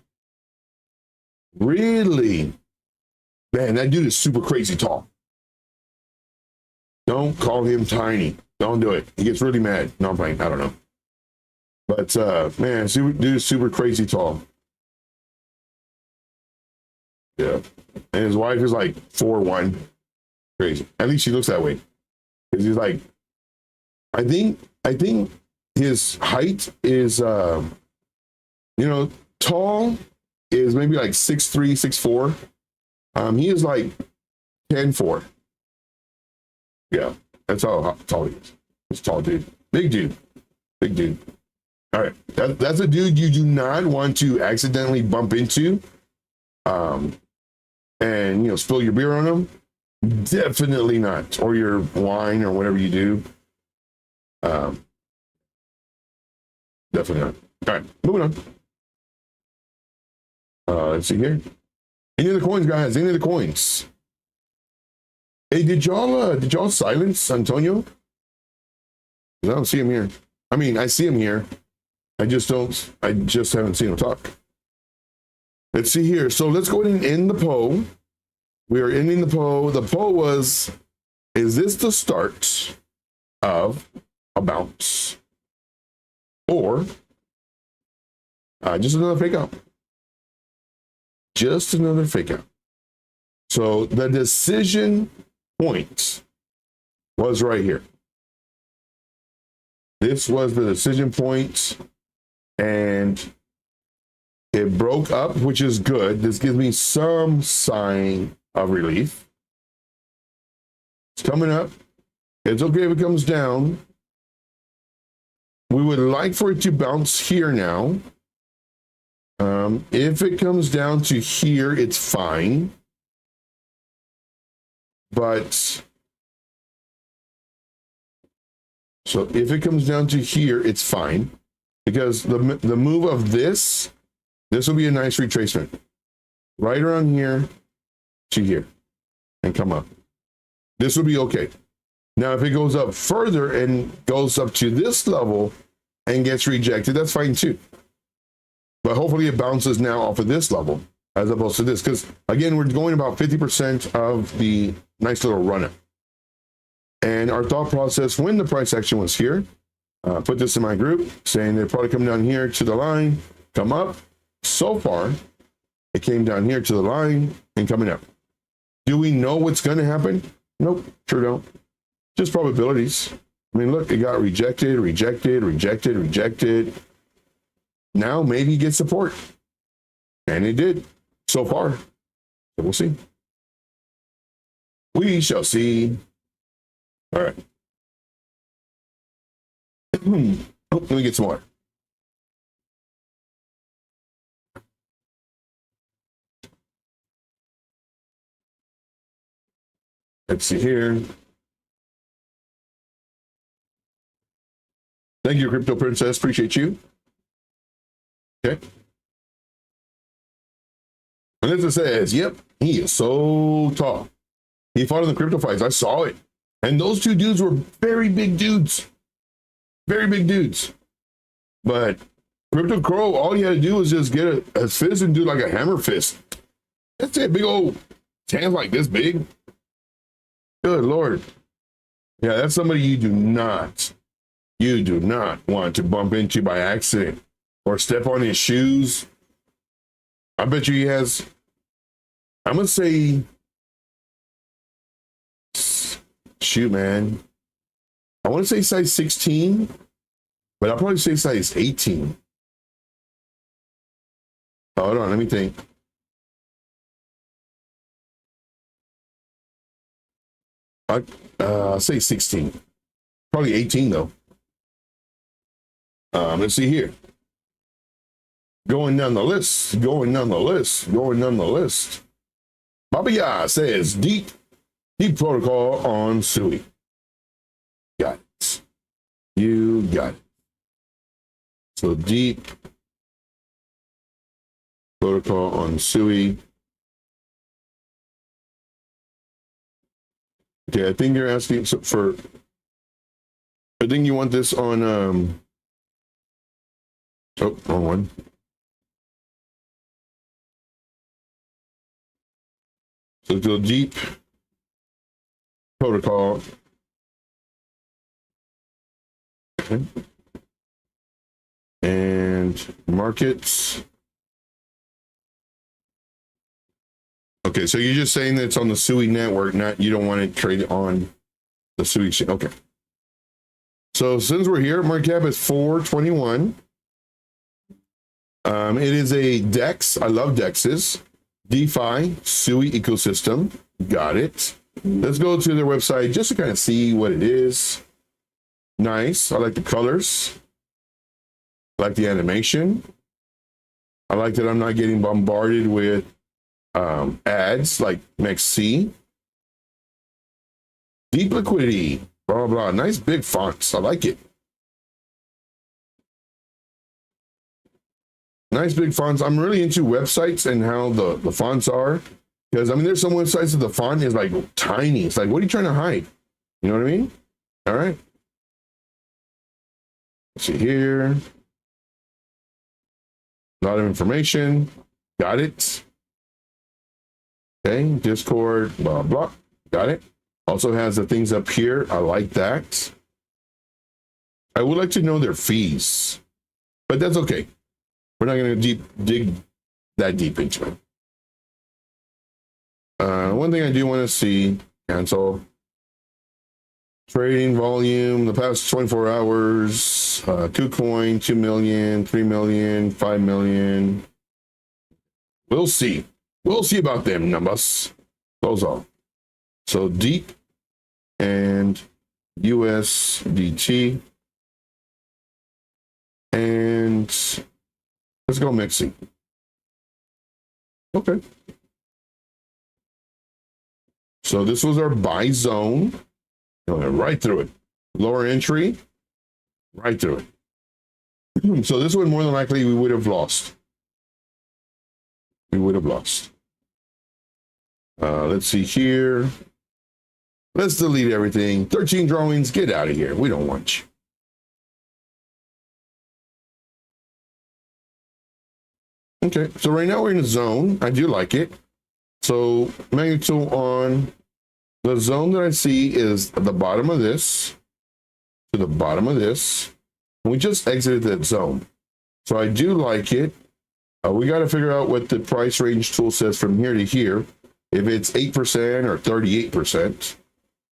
Really? Man, that dude is super crazy tall. Don't call him tiny. Don't do it. He gets really mad. No, I'm playing. I don't know. But man, dude is super crazy tall. Yeah. And his wife is like 4'1". Crazy. At least she looks that way. Because he's like, I think his height is tall is maybe like 6'3", 6'4". He is like 10-4. Yeah, that's how tall he is. He's a tall dude. Big dude. Big dude. All right. That's a dude you do not want to accidentally bump into and, you know, spill your beer on him. Definitely not. Or your wine or whatever you do. Definitely not. All right. Moving on. Let's see here. Any of the coins, guys? Any of the coins? Hey, did y'all silence Antonio? I don't see him here. I mean, I see him here. I just haven't seen him talk. Let's see here. So let's go ahead and end the poll. We are ending the poll. The poll was, is this the start of a bounce? Or just another fake out? Just another fake out. So the decision point was right here. This was the decision point, and it broke up, which is good. This gives me some sign of relief. It's coming up. It's okay if it comes down. We would like for it to bounce here now. If it comes down to here, it's fine. But so if it comes down to here, it's fine, because the move of this will be a nice retracement right around here to here and come up. This will be okay. Now, if it goes up further and goes up to this level and gets rejected, that's fine too. But hopefully it bounces now off of this level as opposed to this, because again, we're going about 50% of the nice little run up. And our thought process when the price action was here, put this in my group saying they'd probably come down here to the line, come up. So far, it came down here to the line and coming up. Do we know what's going to happen? Nope, sure don't. Just probabilities. I mean, look, it got rejected, rejected, rejected, rejected. Now maybe get support. And it did so far. So we'll see. We shall see. All right. Let me get some more. Let's see here. Thank you, Crypto Princess. Appreciate you. Okay. Melissa says, yep, he is so tall. He fought in the crypto fights. I saw it. And those two dudes were very big dudes. Very big dudes. But Crypto Crow, all he had to do was just get a fist and do like a hammer fist. That's it. Big old hands like this big. Good Lord. Yeah, that's somebody you do not want to bump into by accident or step on his shoes. I bet you he has, I'm going to say, shoot, man. I want to say size 16, but I'll probably say size 18. Hold on, let me think. I'll say 16. Probably 18, though. Let's see here. Going down the list. Baba Ya says, deep protocol on Sui. Got it. You got it. So deep protocol on Sui. Okay, I think you're asking for, I think you want this on, oh, wrong one. So go deep protocol. Okay. And markets. Okay, so you're just saying that it's on the SUI network, not you don't want it traded on the SUI exchange. Okay. So since we're here, market cap is 421. It is a DEX. I love DEXs. DeFi, SUI ecosystem. Got it. let's go to their website just to kind of see what it is. Nice. I like the colors. I like the animation. I like that I'm not getting bombarded with ads like MEXC. Deep liquidity, blah, blah, blah. Nice big fonts. I like it. Nice big fonts. I'm really into websites and how the fonts are. Because, I mean, there's some websites that the font is like tiny. It's like, what are you trying to hide? You know what I mean? All right. Let's see here. A lot of information. Got it. Okay. Discord, blah, blah. Got it. Also has the things up here. I like that. I would like to know their fees, but that's okay. We're not going to dig that deep into it. One thing I do want to see, cancel. Trading volume, the past 24 hours, KuCoin, 2 million, 3 million, 5 million. We'll see. We'll see about them numbers. Those are. So deep and USDT. And let's go mixing. Okay. So this was our buy zone. Going right through it. Lower entry, right through it. So this one, more than likely, we would have lost. We would have lost. Let's see here. Let's delete everything. 13 drawings, get out of here. We don't want you. Okay, so right now we're in a zone. I do like it. So magnitude on the zone that I see is at the bottom of this to the bottom of this. And we just exited that zone. So I do like it. We got to figure out what the price range tool says from here to here. If it's 8% or 38%.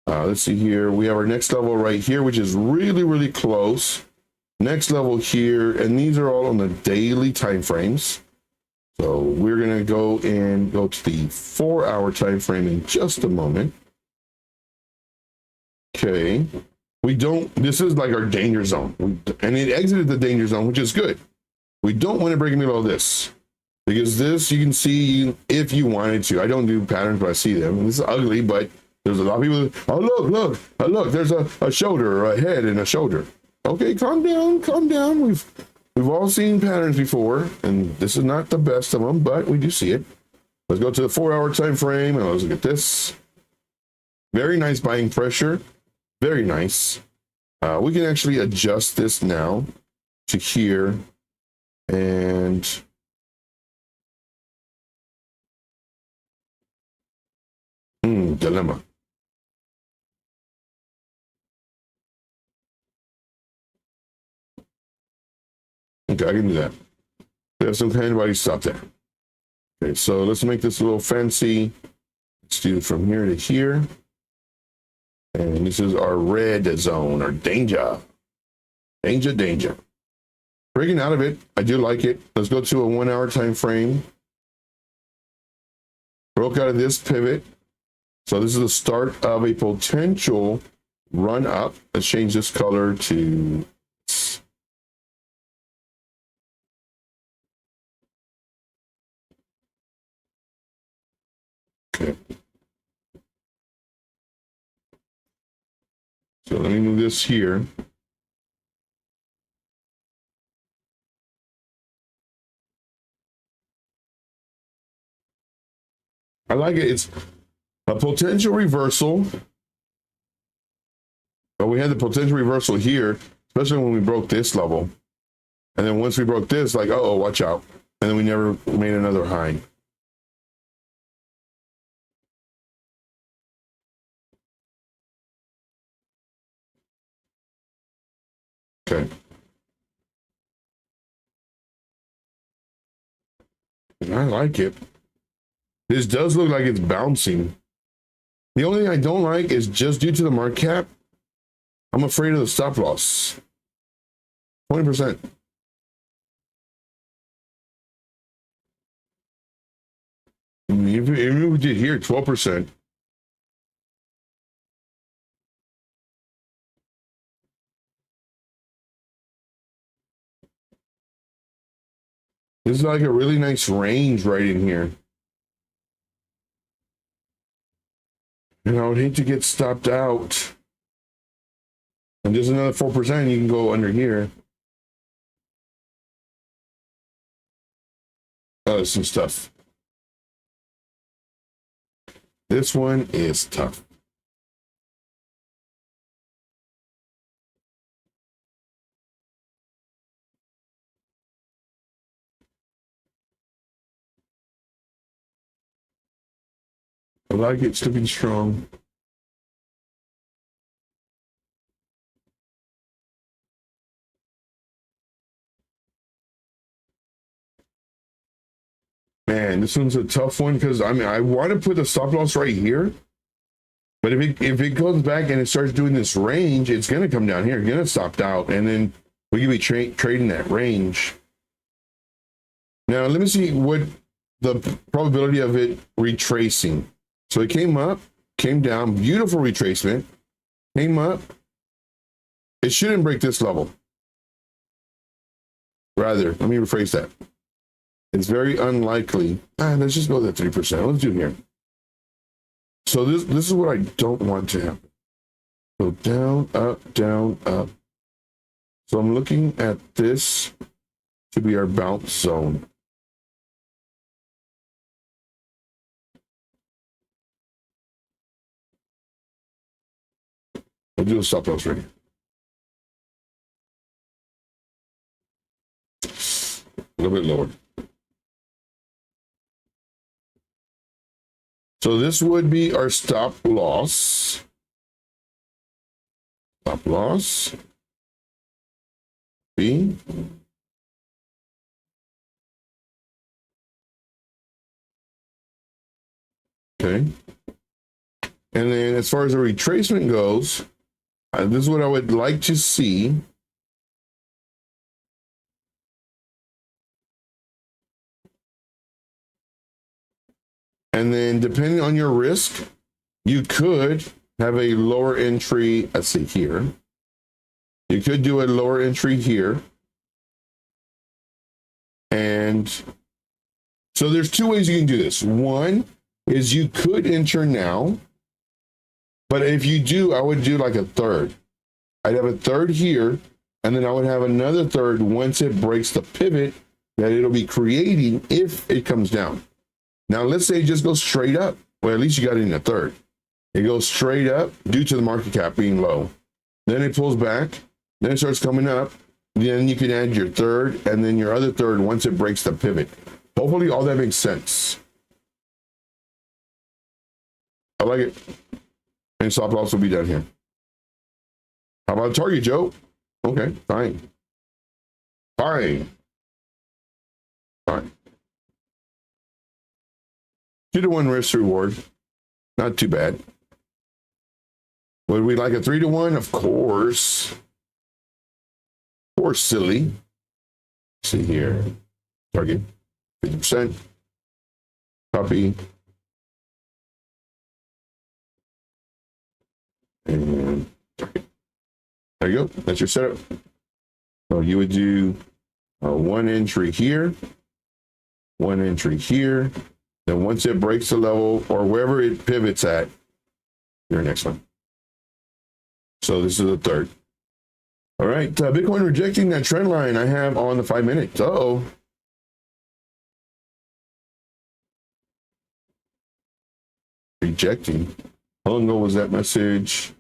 Let's see here. We have our next level right here, which is really, really close. Next level here. And these are all on the daily time frames. So we're going to go to the 4-hour time frame in just a moment. Okay. This is like our danger zone. And it exited the danger zone, which is good. We don't want to break in the middle of this. Because this, you can see if you wanted to. I don't do patterns, but I see them. This is ugly, but there's a lot of people. Oh, look, there's a shoulder, or a head and a shoulder. Okay, calm down. We've all seen patterns before, and this is not the best of them, but we do see it. Let's go to the 4-hour time frame, and let's look at this. Very nice buying pressure. Very nice. We can actually adjust this now to here, and dilemma. Okay, I can do that. We have some handbody stop there. Okay, so let's make this a little fancy. Let's do it from here to here. And this is our red zone, our danger. Danger. Breaking out of it, I do like it. Let's go to a 1-hour time frame. Broke out of this pivot. So this is the start of a potential run up. Let's change this color to okay. So let me move this here. I like it. It's a potential reversal. But we had the potential reversal here, especially when we broke this level. And then once we broke this, like, oh, watch out. And then we never made another high. Okay. I like it. This does look like it's bouncing. The only thing I don't like is just due to the market cap, I'm afraid of the stop loss. 20%. Even if we did here, 12%. This is like a really nice range right in here. And I would hate to get stopped out. And just another 4%, you can go under here. Oh, some stuff. This one is tough. I like it to be strong. Man, this one's a tough one because I mean I want to put the stop loss right here, but if it goes back and it starts doing this range, it's gonna come down here, it's gonna stop out, and then we can be trading that range. Now let me see what the probability of it retracing. So it came up, came down, beautiful retracement, came up. It shouldn't break this level. Rather, let me rephrase that. It's very unlikely. Let's just go to 3%. Let's do here. So this is what I don't want to happen. Go down, up, down, up. So I'm looking at this to be our bounce zone. I'll do a stop loss right here. A little bit lower. So this would be our stop loss. Stop loss. B. Okay. And then as far as the retracement goes, this is what I would like to see. And then depending on your risk, you could have a lower entry, let's see here. You could do a lower entry here. And so there's two ways you can do this. One is you could enter now, but if you do, I would do like a third. I'd have a third here, and then I would have another third once it breaks the pivot that it'll be creating if it comes down. Now, let's say it just goes straight up. Well, at least you got it in a third. It goes straight up due to the market cap being low. Then it pulls back. Then it starts coming up. Then you can add your third and then your other third once it breaks the pivot. Hopefully all that makes sense. I like it. And stop loss will be down here. How about target, Joe? Okay, fine. Fine. Fine. 2-to-1 risk reward. Not too bad. Would we like a 3-to-1? Of course. Of course, silly. Let's see here. Target 50%. Copy. And target. There you go. That's your setup. So you would do one entry here, one entry here. Then once it breaks the level or wherever it pivots at, your next one. So this is the third. All right, Bitcoin rejecting that trend line I have on the 5 minutes. Uh-oh. Rejecting. How long ago was that message?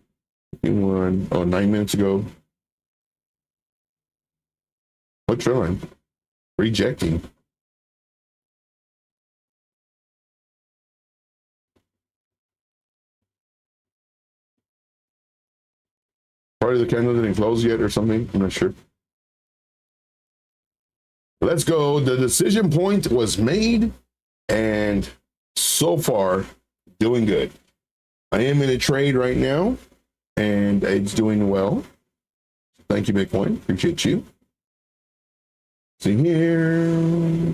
9 minutes ago. What trend line? Rejecting. Part of the candle didn't close yet or something. I'm not sure. Let's go. The decision point was made, and so far, doing good. I am in a trade right now, and it's doing well. Thank you, Bitcoin. Appreciate you. See here.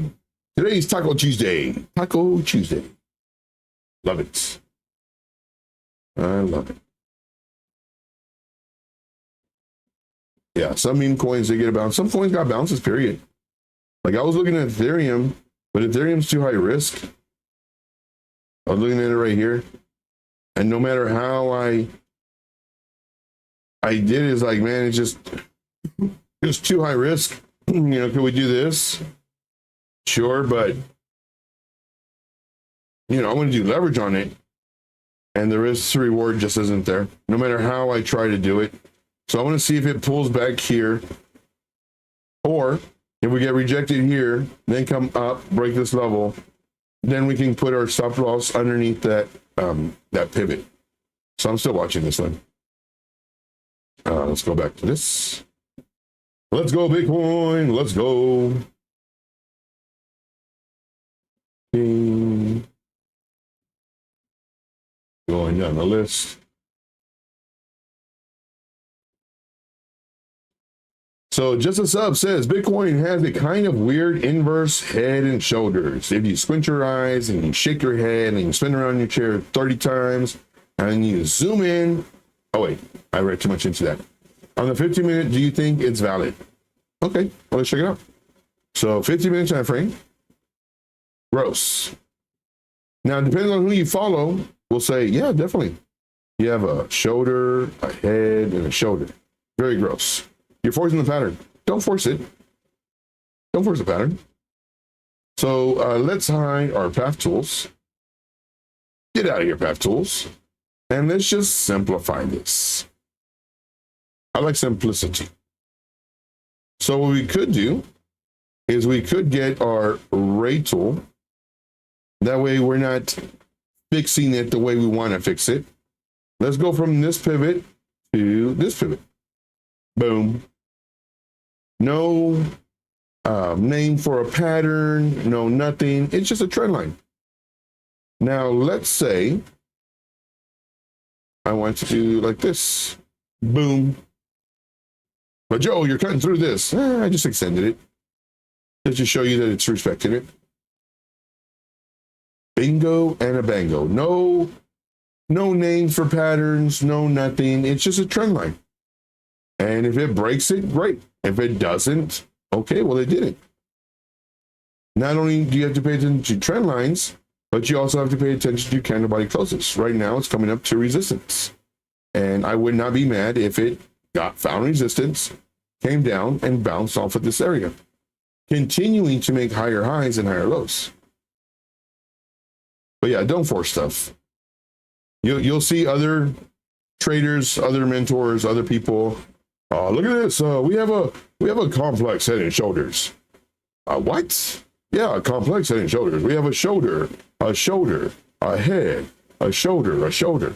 Today's Taco Tuesday. Taco Tuesday. Love it. I love it. Yeah, some meme coins, they get a bounce. Some coins got bounces, period. Like I was looking at Ethereum, but Ethereum's too high risk. I was looking at it right here. And no matter how I did it, it's like, man, it's just too high risk. You know, could we do this? Sure, but you know, I want to do leverage on it. And the risk to reward just isn't there, no matter how I try to do it. So I want to see if it pulls back here, or if we get rejected here, then come up, break this level, then we can put our stop loss underneath that that pivot. So I'm still watching this one. Let's go back to this. Let's go Bitcoin. Let's go. Going down the list. So just a sub says Bitcoin has a kind of weird inverse head and shoulders. If you squint your eyes and you shake your head and you spin around your chair 30 times and you zoom in. Oh wait, I read too much into that. On the 15-minute, do you think it's valid? Okay, well, let's check it out. So 15-minute time frame. Gross. Now, depending on who you follow, we'll say, yeah, definitely. You have a shoulder, a head, and a shoulder. Very gross. You're forcing the pattern. Don't force it. Don't force the pattern. So let's hide our path tools. Get out of here, path tools. And let's just simplify this. I like simplicity. So what we could do is we could get our ray tool. That way we're not fixing it the way we want to fix it. Let's go from this pivot to this pivot. Boom. No name for a pattern, no nothing. It's just a trend line. Now let's say I want to do like this. Boom. But Joe, you're cutting through this. I just extended it. Just to show you that it's respecting it. Bingo and a bango. No names for patterns, no nothing. It's just a trend line. And if it breaks it, great. If it doesn't, okay, well, it didn't. Not only do you have to pay attention to trend lines, but you also have to pay attention to candle body closes. Right now, it's coming up to resistance. And I would not be mad if it found resistance, came down, and bounced off of this area, continuing to make higher highs and higher lows. But yeah, don't force stuff. You'll see other traders, other mentors, other people. Look at this. We have a complex head and shoulders. What? Yeah, a complex head and shoulders. We have a shoulder, a head, a shoulder.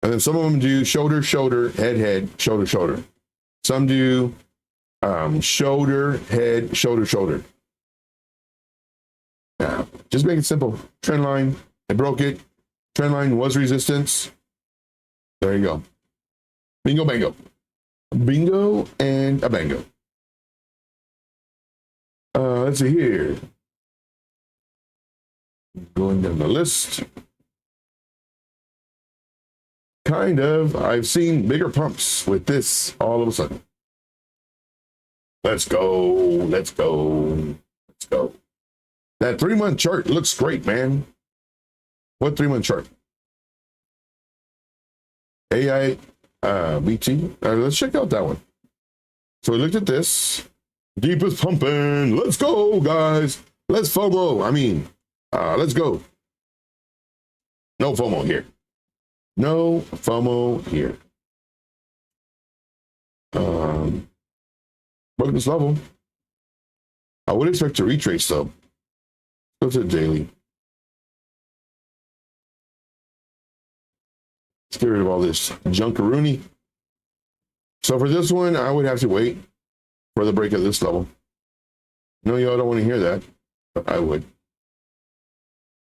And then some of them do shoulder, head, shoulder. Some do shoulder, head, shoulder. Yeah, just make it simple. Trend line, I broke it. Trend line was resistance. There you go. Bingo, bango. Bingo and a bango. Let's see here. Going down the list. Kind of. I've seen bigger pumps with this all of a sudden. Let's go. That 3-month chart looks great, man. What 3-month chart? AI BT. Let's check out that one. So we looked at this. Deepest pumping. Let's go, guys. Let's FOMO. Let's go. No FOMO here. No FOMO here. Broke this level. I would expect to retrace though. Go to the daily. Let's get rid of all this junkaroonie. So for this one, I would have to wait for the break of this level. No, y'all don't want to hear that, but I would.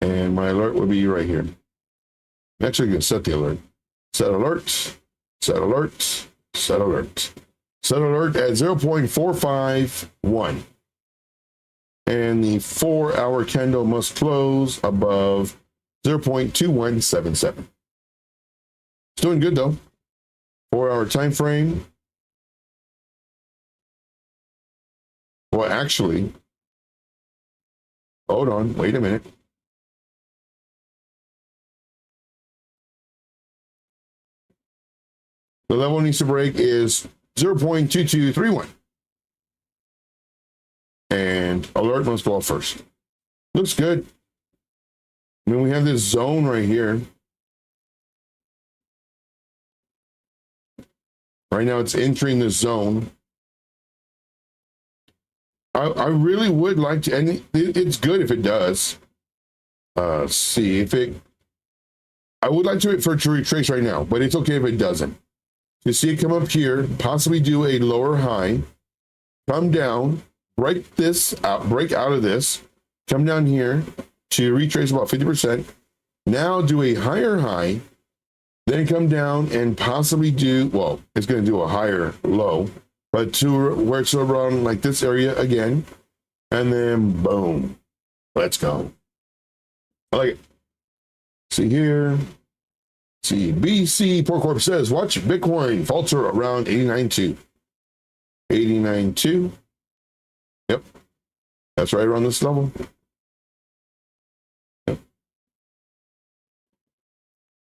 And my alert would be right here. I'm actually going to set the alert. Set alert, set alert, set alert. Set alert at 0.451. And the 4-hour candle must close above 0.2177. It's doing good though. 4-hour time frame. Well, actually, Hold on, wait a minute. The level it needs to break is 0.2231. And alert must go off first. Looks good. I mean, we have this zone right here. Right now it's entering the zone. I really would like to, and it's good if it does. See if it, I would like to for it to retrace right now, but it's okay if it doesn't. You see it come up here, possibly do a lower high, come down, break this out, break out of this, come down here to retrace about 50%. Now do a higher high, then come down and possibly do, well, it's going to do a higher low, but to where it's around like this area again, and then boom, let's go. I like it. See here. See, BC Porcorp says, watch Bitcoin falter around 89.2. 89.2. Yep. That's right around this level. Yep.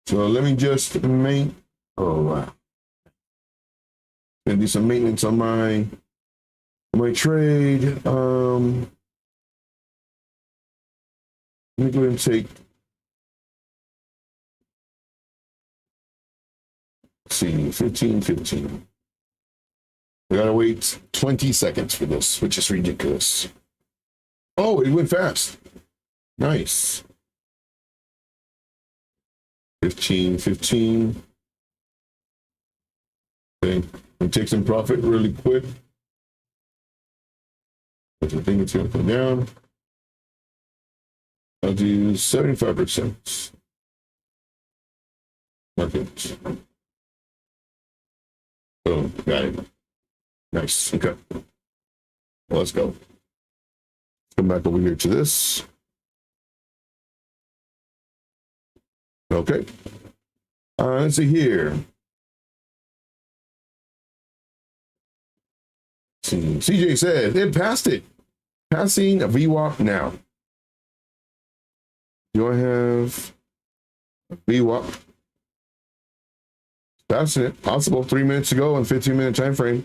So let me just make, oh wow. Gonna do some maintenance on my trade. Let me go ahead and take, see, 15. We gotta wait 20 seconds for this, which is ridiculous. Oh, it went fast. Nice. 15. Okay, we'll take some profit really quick. But I think it's gonna come down. I'll do 75%. Market. Oh, got it. Nice. Okay. Well, let's go. Come back over here to this. Okay. Let's see here. CJ said it passed it. Passing a VWAP now. Do I have a VWAP? Passing it. Possible. 3 minutes to go on 15-minute time frame.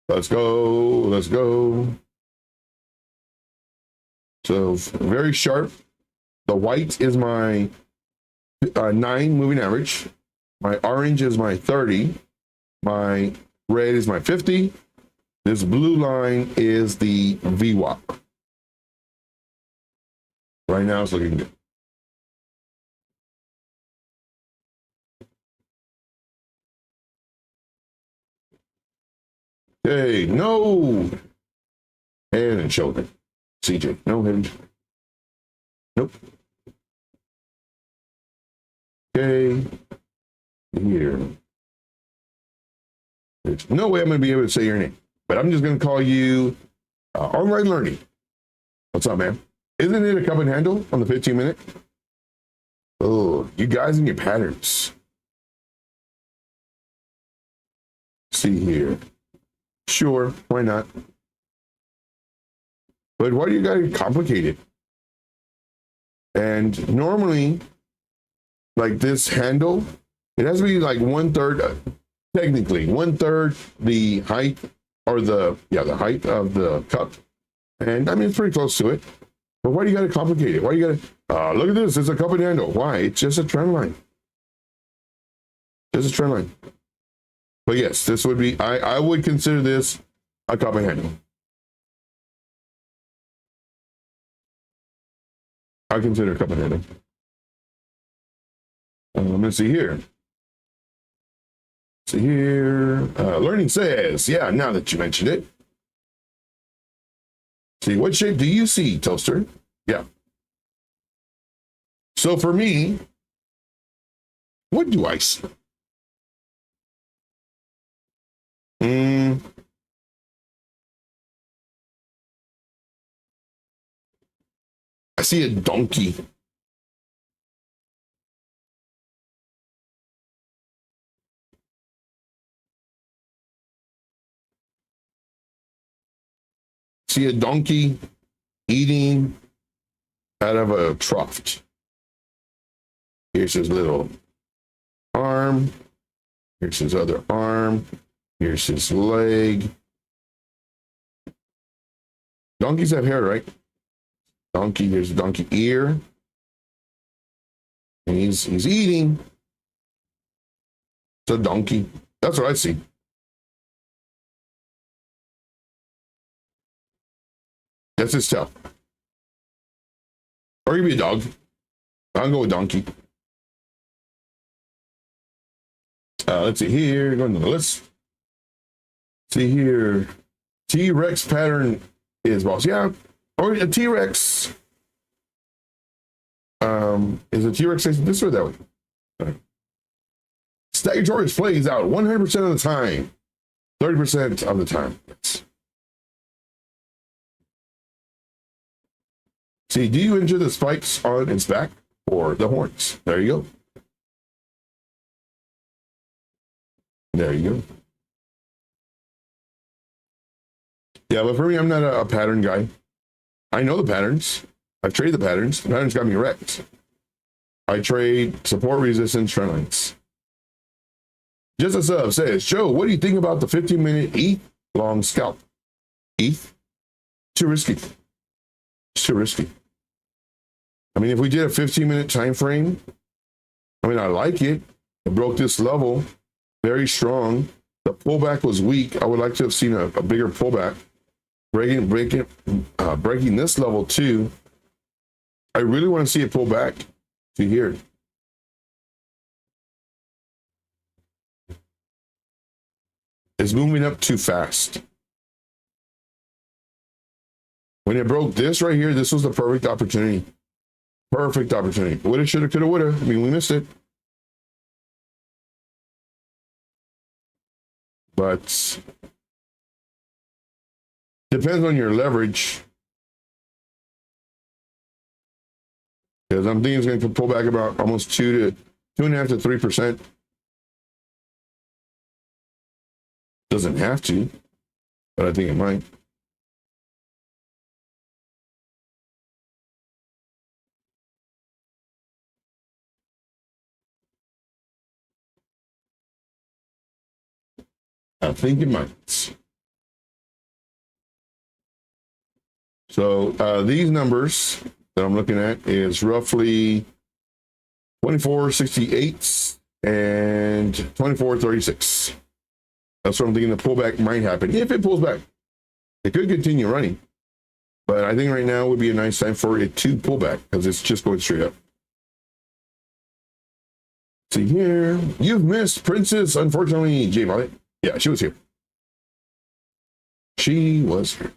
Let's go. Let's go. So very sharp. The white is my 9 moving average. My orange is my 30. My red is my 50. This blue line is the VWAP. Right now it's looking good. Okay, no. Head and shoulder. CJ, no head. Nope. Okay. Here. There's no way I'm going to be able to say your name, but I'm just going to call you Online Learning. What's up, man? Isn't it a cup and handle on the 15-minute? Oh, you guys and your patterns. See here. Sure, why not? But why do you guys complicate it? And normally, like this handle, it has to be like 1/3, technically 1/3 the height, or the height of the cup. And I mean, it's pretty close to it. But why do you got to complicate it? Why do you got to, look at this, it's a cup and handle. Why? It's just a trend line. Just a trend line. But yes, this would be, I would consider this a cup and handle. I consider a cup and handle. Let's see here. See here. Learning says, yeah, now that you mentioned it. See, what shape do you see, Toaster? Yeah. So for me, what do I see? I see a donkey. See a donkey eating out of a trough. Here's his little arm. Here's his other arm. Here's his leg. Donkeys have hair, right? Donkey, here's a donkey ear. And he's eating. It's a donkey. That's what I see. That's his tail. Or you be a dog. I'll go with donkey. Let's see here. Going to the list. See here. T-Rex pattern is boss. Yeah. Or a T-Rex. Is a T-Rex this or that way? Stegosaurus plays out 100% of the time. 30% of the time. Yes. See, do you injure the spikes on its back or the horns? There you go. There you go. Yeah, but for me, I'm not a pattern guy. I know the patterns. I've traded the patterns. The patterns got me wrecked. I trade support, resistance, trend lines. Just a sub says, Joe, what do you think about the 15-minute ETH long scalp? ETH? Too risky. It's too risky. I mean, if we did a 15-minute time frame, I mean, I like it. It broke this level very strong. The pullback was weak. I would like to have seen a bigger pullback. Breaking this level too. I really want to see it pull back to here. It's moving up too fast. When it broke this right here, this was the perfect opportunity. Perfect opportunity. Woulda, shoulda, coulda, woulda. I mean, we missed it. But depends on your leverage. Because I'm thinking it's going to pull back about almost 2.5 to 3%. Doesn't have to, but I think it might. I think it might. So these numbers that I'm looking at is roughly 24.68 and 24.36. That's what I'm thinking the pullback might happen. If it pulls back, it could continue running. But I think right now would be a nice time for it to pull back because it's just going straight up. See here, you've missed Princess, unfortunately, J Violet. Yeah, she was here. She was here.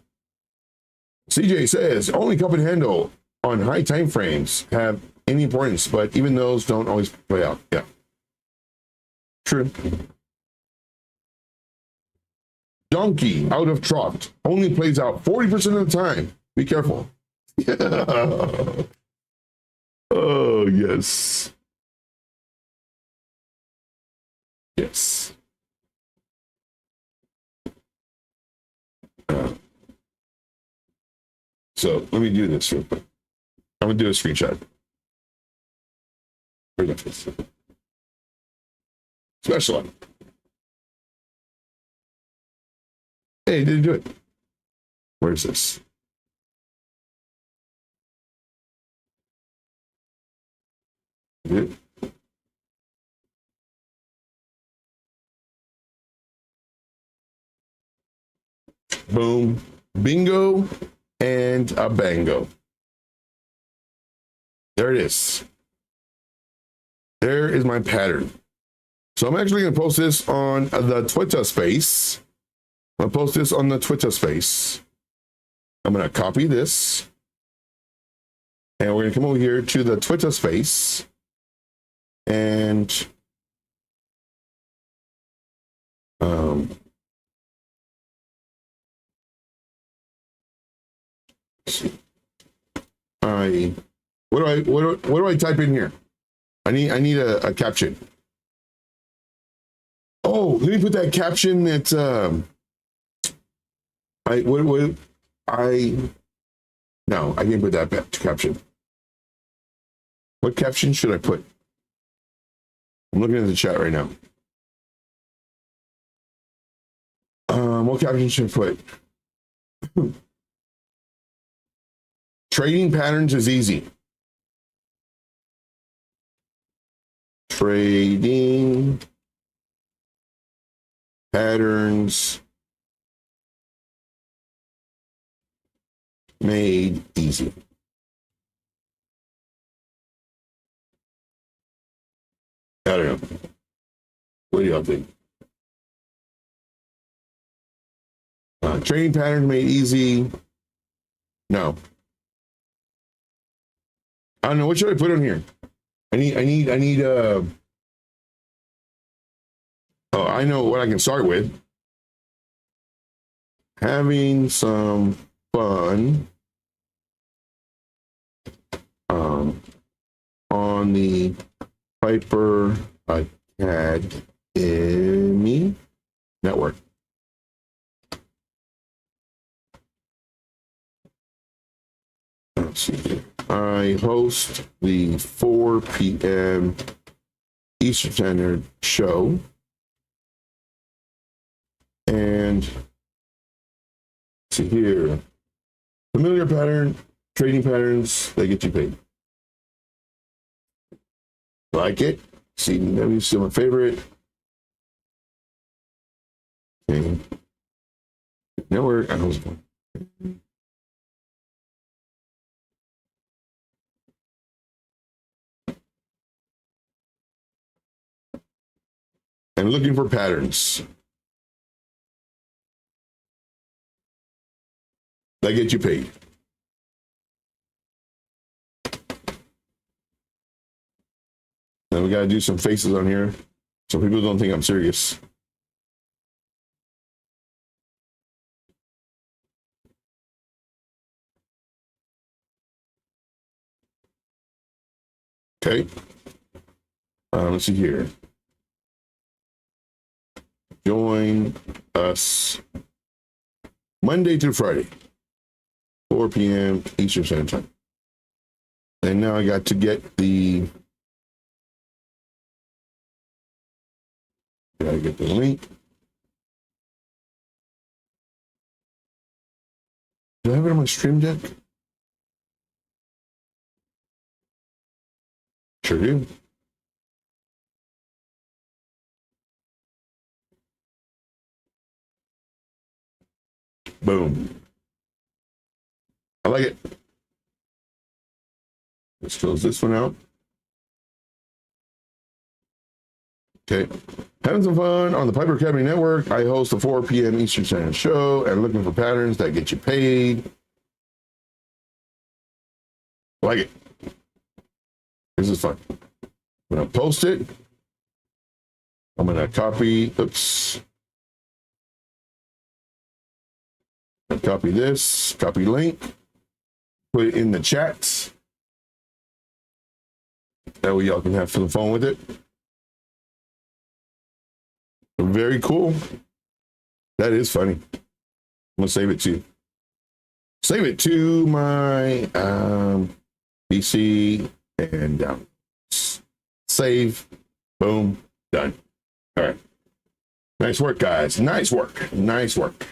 CJ says, only cup and handle on high time frames have any importance, but even those don't always play out. Yeah. True. Donkey out of trot only plays out 40% of the time. Be careful. Yeah. Oh, yes. Yes. So let me do this real quick. I'm going to do a screenshot. Where's that face? Special one. Hey, didn't do it. Where's this? Did it? Boom. Bingo and a bango. There it is. There is my pattern. So I'm actually going to post this on the Twitter space. I'll post this on the Twitter space. I'm going to copy this. And we're going to come over here to the Twitter space. And what do I type in here? I need a caption. Oh, let me put that caption that No, I can't put that back to caption. What caption should I put? I'm looking at the chat right now. What caption should I put? Trading patterns is easy. Trading patterns made easy. I don't know. What do y'all think? Trading patterns made easy. No. I don't know. What should I put on here? I need oh, I know what I can start with. Having some fun on the Piper Academy network. Let's see here. I host the 4 p.m. Eastern Standard show. And let's see here. Familiar pattern, trading patterns, they get you paid. Like it. CDW is still my favorite. Okay. Network, I host one. I'm looking for patterns that get you paid. Now we got to do some faces on here so people don't think I'm serious. Okay. Let's see here. Join us Monday through Friday, 4 p.m. Eastern Standard Time. And now I got to get the, gotta get the link. Do I have it on my stream deck? Sure do. Boom. I like it. Let's close this one out. Okay. Having some fun on the Piper Academy Network. I host a 4 p.m. Eastern Standard show and looking for patterns that get you paid. I like it. This is fun. I'm going to post it. I'm going to copy. Oops. Copy this, copy link, put it in the chat. That way y'all can have some fun with it. Very cool. That is funny. I'm gonna save it too. Save it to my PC and down. Save. Boom. Done. All right. Nice work, guys. Nice work. Nice work.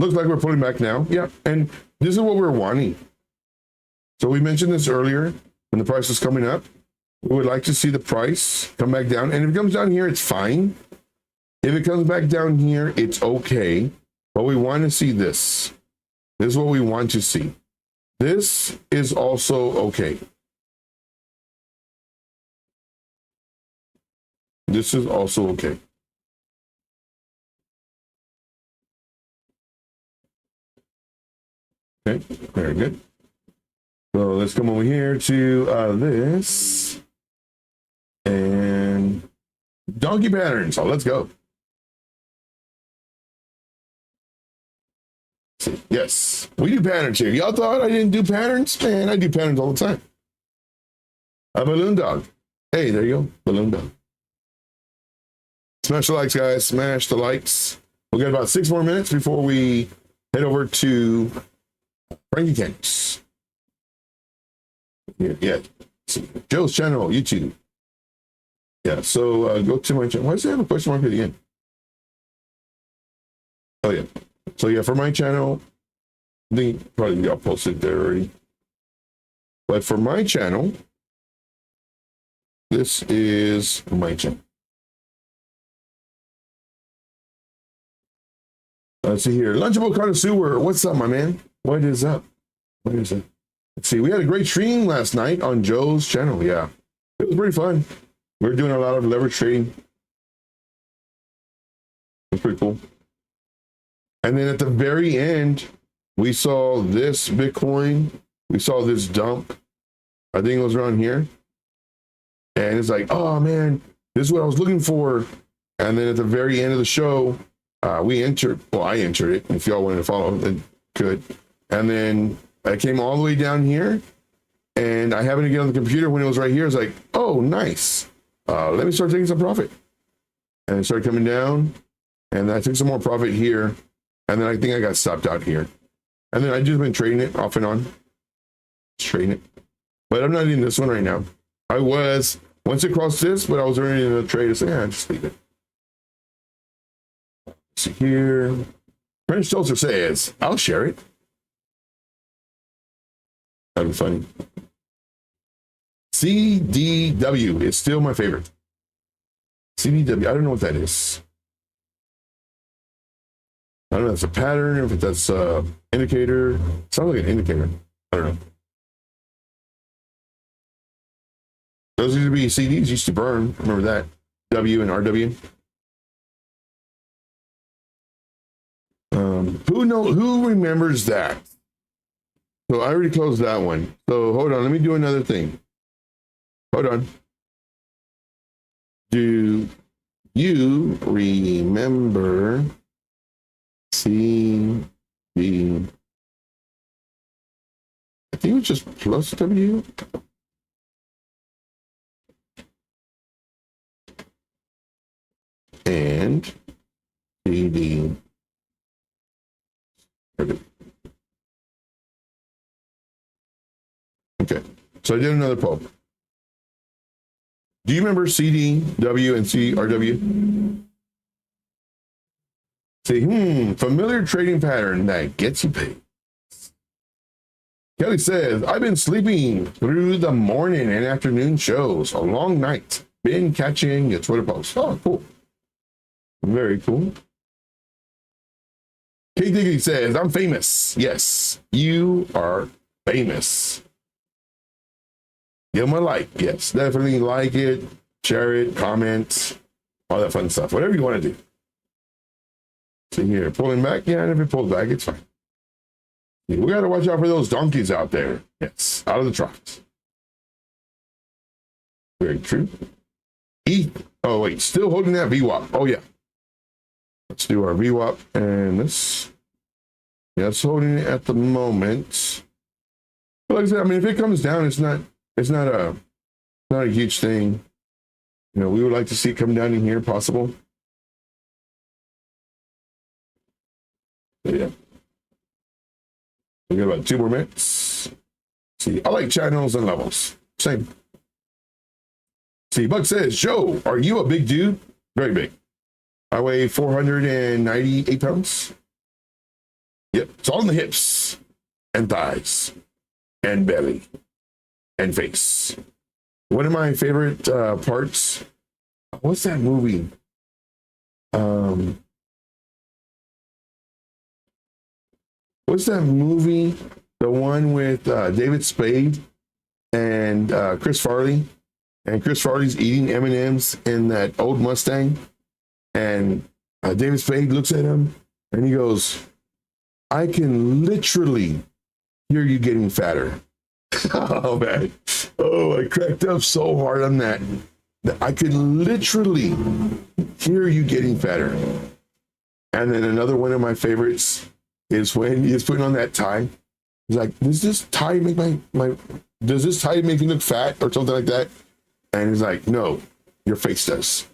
Looks like we're pulling back now. Yeah, and this is what we're wanting. So we mentioned this earlier when the price was coming up. We would like to see the price come back down. And if it comes down here, it's fine. If it comes back down here, it's okay. But we want to see this. This is what we want to see. This is also okay. This is also okay. Okay, very good. So let's come over here to this and donkey patterns. So let's go. Yes, we do patterns here. Y'all thought I didn't do patterns? Man, I do patterns all the time. A balloon dog. Hey, there you go, balloon dog. Smash the likes, guys. Smash the likes. We'll get about 6 more minutes before we head over to Frankie Kents. Yeah. Joe's channel, YouTube. Yeah, so go to my channel. Why does it have a question mark at the end? Oh, yeah. So, yeah, for my channel, I think probably got posted there already. But for my channel, this is my channel. Let's see here. Lunchable Connoisseur, what's up, my man? What is up? What is it? Let's see. We had a great stream last night on Joe's channel. Yeah, it was pretty fun. We were doing a lot of leverage trading. It was pretty cool. And then at the very end, we saw this Bitcoin. We saw this dump. I think it was around here. And it's like, oh man, this is what I was looking for. And then at the very end of the show, I entered it. If y'all wanted to follow, then could. And then I came all the way down here, and I happened to get on the computer when it was right here. It's like, oh, nice. Let me start taking some profit. And it started coming down, and I took some more profit here. And then I think I got stopped out here. And then I just been trading it off and on. Just trading it. But I'm not in this one right now. I was, once it crossed this, but I was already in a trade. I said, yeah, just leave it. See here. French Toaster says, I'll share it. That'd be funny. CDW is still my favorite. CDW, I don't know what that is. I don't know if it's a pattern, if that's an indicator. Sounds like an indicator. I don't know. Those used to be CDs, used to burn. Remember that? W and RW. Who remembers that? So I already closed that one. So hold on, let me do another thing. Hold on. Do you remember CD? I think it was just plus W. And CD. Okay, so I did another poll. Do you remember CDW and CRW? Say, familiar trading pattern that gets you paid. Kelly says, I've been sleeping through the morning and afternoon shows, a long night. Been catching your Twitter posts. Oh, cool. Very cool. K Diggity says, I'm famous. Yes, you are famous. Give them a like. Yes, definitely like it, share it, comment, all that fun stuff. Whatever you want to do. See here, pulling back. Yeah, and if it pulls back, it's fine. We got to watch out for those donkeys out there. Yes, out of the trough. Very true. ETH. Oh, wait, still holding that VWAP. Oh, yeah. Let's do our VWAP and this. Yeah, it's holding it at the moment. But like I said, I mean, if it comes down, it's not a huge thing. You know, we would like to see it come down in here, possible. So, yeah. We got about 2 more minutes. See, I like channels and levels. Same. See, Buck says, Joe, are you a big dude? Very big. I weigh 498 pounds. Yep, it's all in the hips and thighs and belly and face. One of my favorite parts, what's that movie? What's that movie? The one with David Spade and Chris Farley. And Chris Farley's eating M&Ms in that old Mustang. And David Spade looks at him and he goes, I can literally hear you getting fatter. Oh, man. Oh, I cracked up so hard on that. I could literally hear you getting fatter. And then another one of my favorites is when he's putting on that tie. He's like, does this tie make does this tie make you look fat or something like that? And he's like, no, your face does.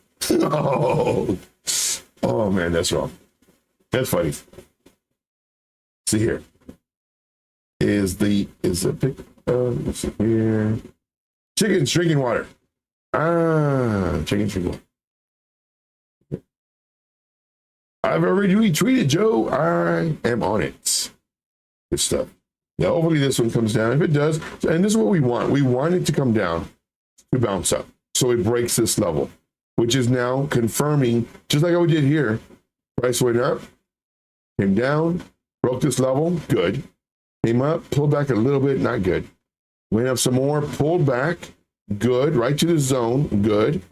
Oh man, that's wrong. That's funny. See here. is the pick. Let's see here. Chickens drinking water. Chickens drinking water. I've already retweeted, Joe. I am on it. Good stuff. Now, hopefully this one comes down. If it does, and this is what we want. We want it to come down to bounce up. So it breaks this level, which is now confirming, just like how we did here. Price went up, came down, broke this level, good. Came up, pulled back a little bit, not good. Went up some more, pulled back, good. Right to the zone, good.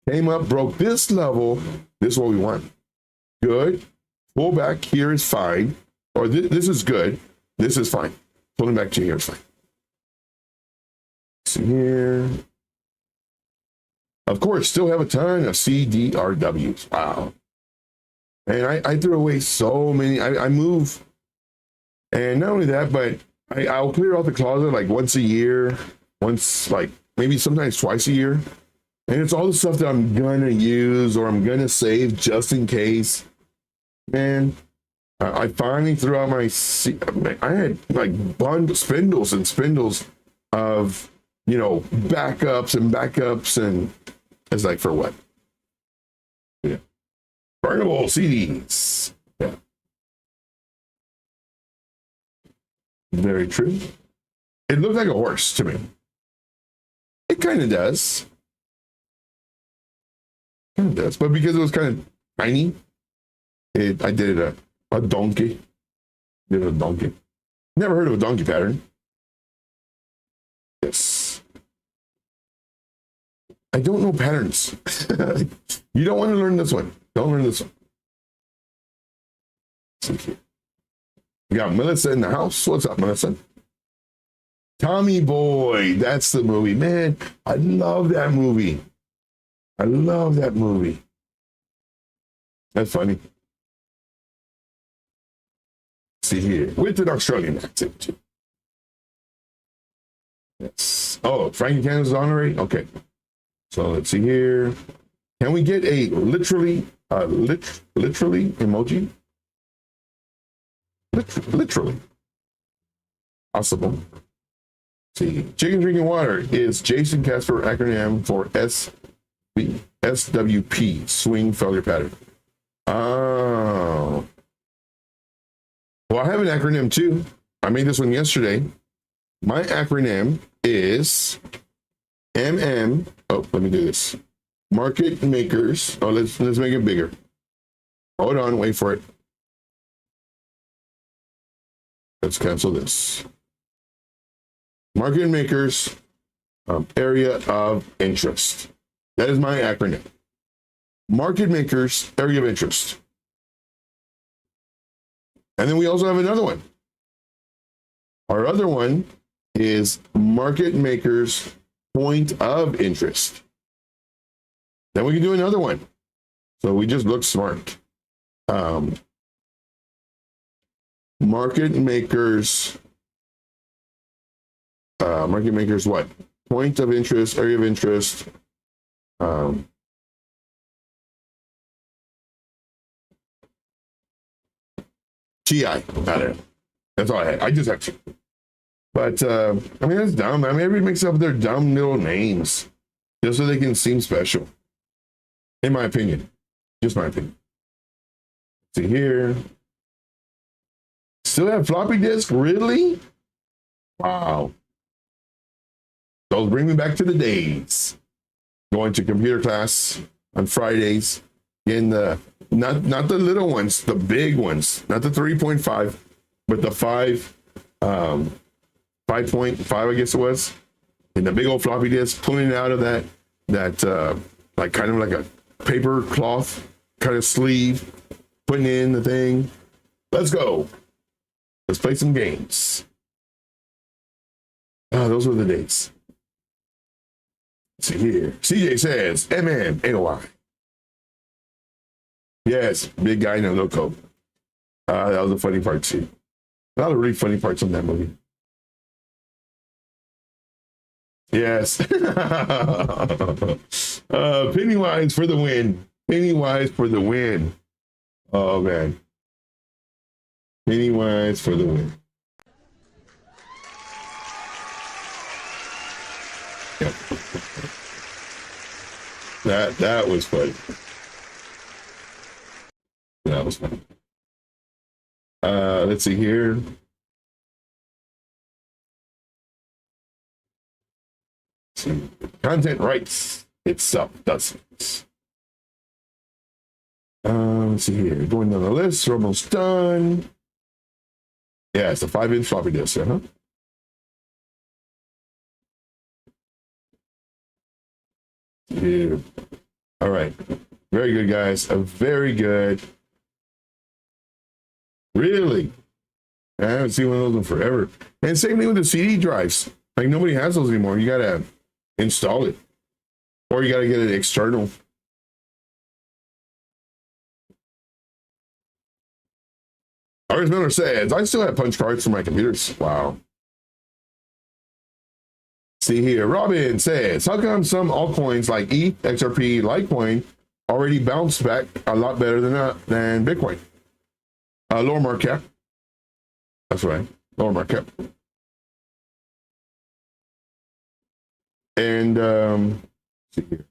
Came up, broke this level. This is what we want. Good. Pull back here is fine. Or this is good. This is fine. Pulling back to here is fine. See here. Of course, still have a ton of CDRWs. Wow. And I threw away so many. I move. And not only that, but I'll clear out the closet like once a year. Once, like maybe sometimes twice a year. And it's all the stuff that I'm going to use or I'm going to save just in case. Man, I finally threw out my, I had like spindles and spindles of, you know, backups and it's like, for what? Yeah. Burnable CDs. Yeah. Very true. It looked like a horse to me. It kind of does. Kind of does. But because it was kind of tiny, I did it a donkey. Did it a donkey. Never heard of a donkey pattern. Yes. I don't know patterns. You don't want to learn this one. Don't learn this one. We got Melissa in the house. What's up, Melissa? Tommy Boy. That's the movie. Man, I love that movie. I love that movie. That's funny. See here. With an Australian accent, too. Yes. Oh, Frankie Cannon's honorary? Okay. So let's see here. Can we get a literally emoji? Literally. Possible. Let's see. Chicken drinking water is Jason Casper acronym for SWP, swing failure pattern. Oh. Well, I have an acronym too. I made this one yesterday. My acronym is MM. Oh, let me do this. Market makers. Oh, let's make it bigger. Hold on, wait for it. Let's cancel this. Market makers, area of interest. That is my acronym. Market makers, area of interest. And then we also have another one. Our other one is market makers, point of interest. Then we can do another one. So we just look smart. Market makers what? Point of interest, area of interest. TI, got it. That's all I had. I just have two. But, I mean, that's dumb. I mean, everybody makes up their dumb little names just so they can seem special. In my opinion. Just my opinion. See here. Still have floppy disk? Really? Wow. Those bring me back to the days. Going to computer class on Fridays. In the not the little ones, the big ones, not the 3.5, but the 5.5, I guess it was, and the big old floppy disk, pulling it out of that like kind of like a paper cloth kind of sleeve, putting in the thing. Let's go. Let's play some games. Those were the days. Let's see here. CJ says MMAOI. Yes, big guy in a no coat. That was a funny part too. A lot of really funny parts in that movie. Yes. Pennywise for the win. Pennywise for the win. Oh man. Pennywise for the win. Yep. That was funny. That was funny. Let's see here. See, content rights itself doesn't. Let's see here. Going down the list, we're almost done. Yeah, it's a 5-inch floppy disk, huh? Yeah. All right. Very good, guys. Very good. Really? I haven't seen one of those in forever. And same thing with the CD drives. Like, nobody has those anymore. You got to install it. Or you got to get it external. Ours Miller says, I still have punch cards for my computers. Wow. See here, Robin says, how come some altcoins like ETH, XRP, Litecoin already bounced back a lot better than Bitcoin? Lower market cap. That's right, lower market cap. And see here.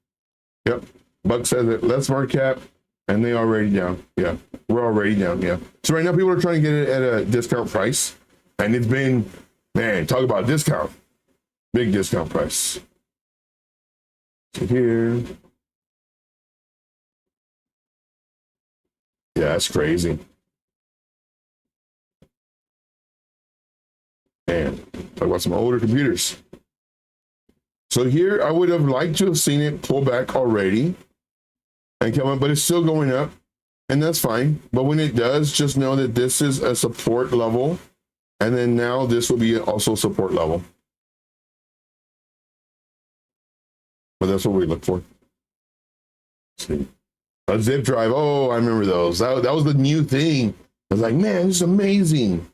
Yep, Buck says it, less market cap, and they already down. Yeah, we're already down. Yeah. So right now people are trying to get it at a discount price, and it's been, man, talk about discount. Big discount price. So here. Yeah, that's crazy. And talk about some older computers. So here, I would have liked to have seen it pull back already and come up, but it's still going up, and that's fine. But when it does, just know that this is a support level, and then now this will be also support level. But that's what we look for. Let's see. A zip drive. Oh, I remember those. That was the new thing. I was like, man, this is amazing.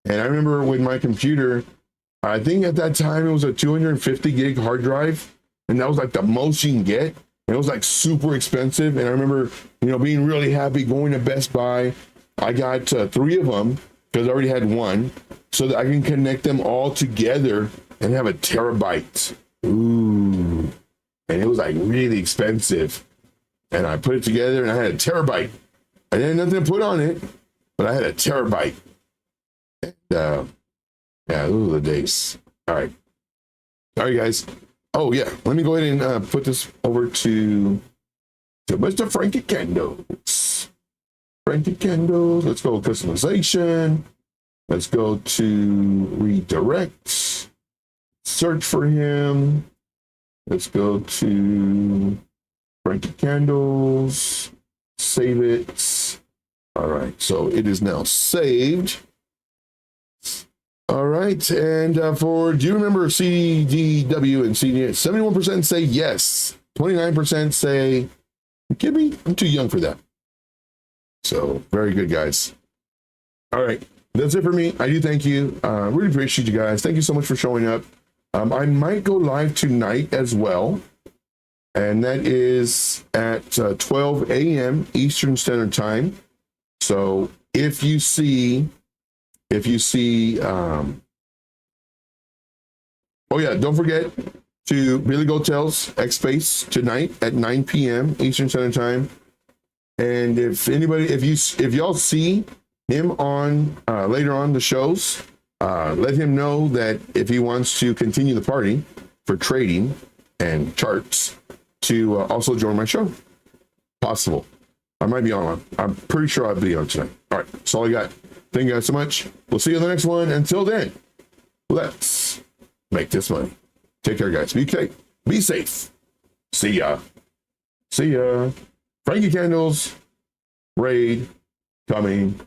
And I remember with my computer, I think at that time it was a 250 gig hard drive. And that was like the most you can get. And it was like super expensive. And I remember, being really happy going to Best Buy. I got 3 of them because I already had one so that I can connect them all together and have a terabyte. Ooh. And it was like really expensive. And I put it together and I had a terabyte. I didn't have nothing to put on it, but I had a terabyte. And, yeah, those are the days. All right, guys. Oh, yeah. Let me go ahead and put this over to Mr. Frankie Candles. Frankie Candles. Let's go customization. Let's go to redirect. Search for him. Let's go to Frankie Candles. Save it. All right. So it is now saved. All right. And do you remember CDW and CD? 71% say yes. 29% say, give me, I'm too young for that. So very good, guys. All right. That's it for me. I do thank you. Really appreciate you guys. Thank you so much for showing up. I might go live tonight as well. And that is at 12 a.m. Eastern Standard Time. So if you see, oh yeah, don't forget to Billy Gotel's X Space tonight at 9 p.m. Eastern Standard Time. And if y'all see him on later on the shows, let him know that if he wants to continue the party for trading and charts, to also join my show. Possible. I might be on one. I'm pretty sure I'll be on tonight. All right, that's all I got. Thank you guys so much. We'll see you in the next one. Until then, let's make this money. Take care, guys. Be safe. See ya. Frankie Candles, raid, coming.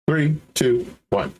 3, 2, 1.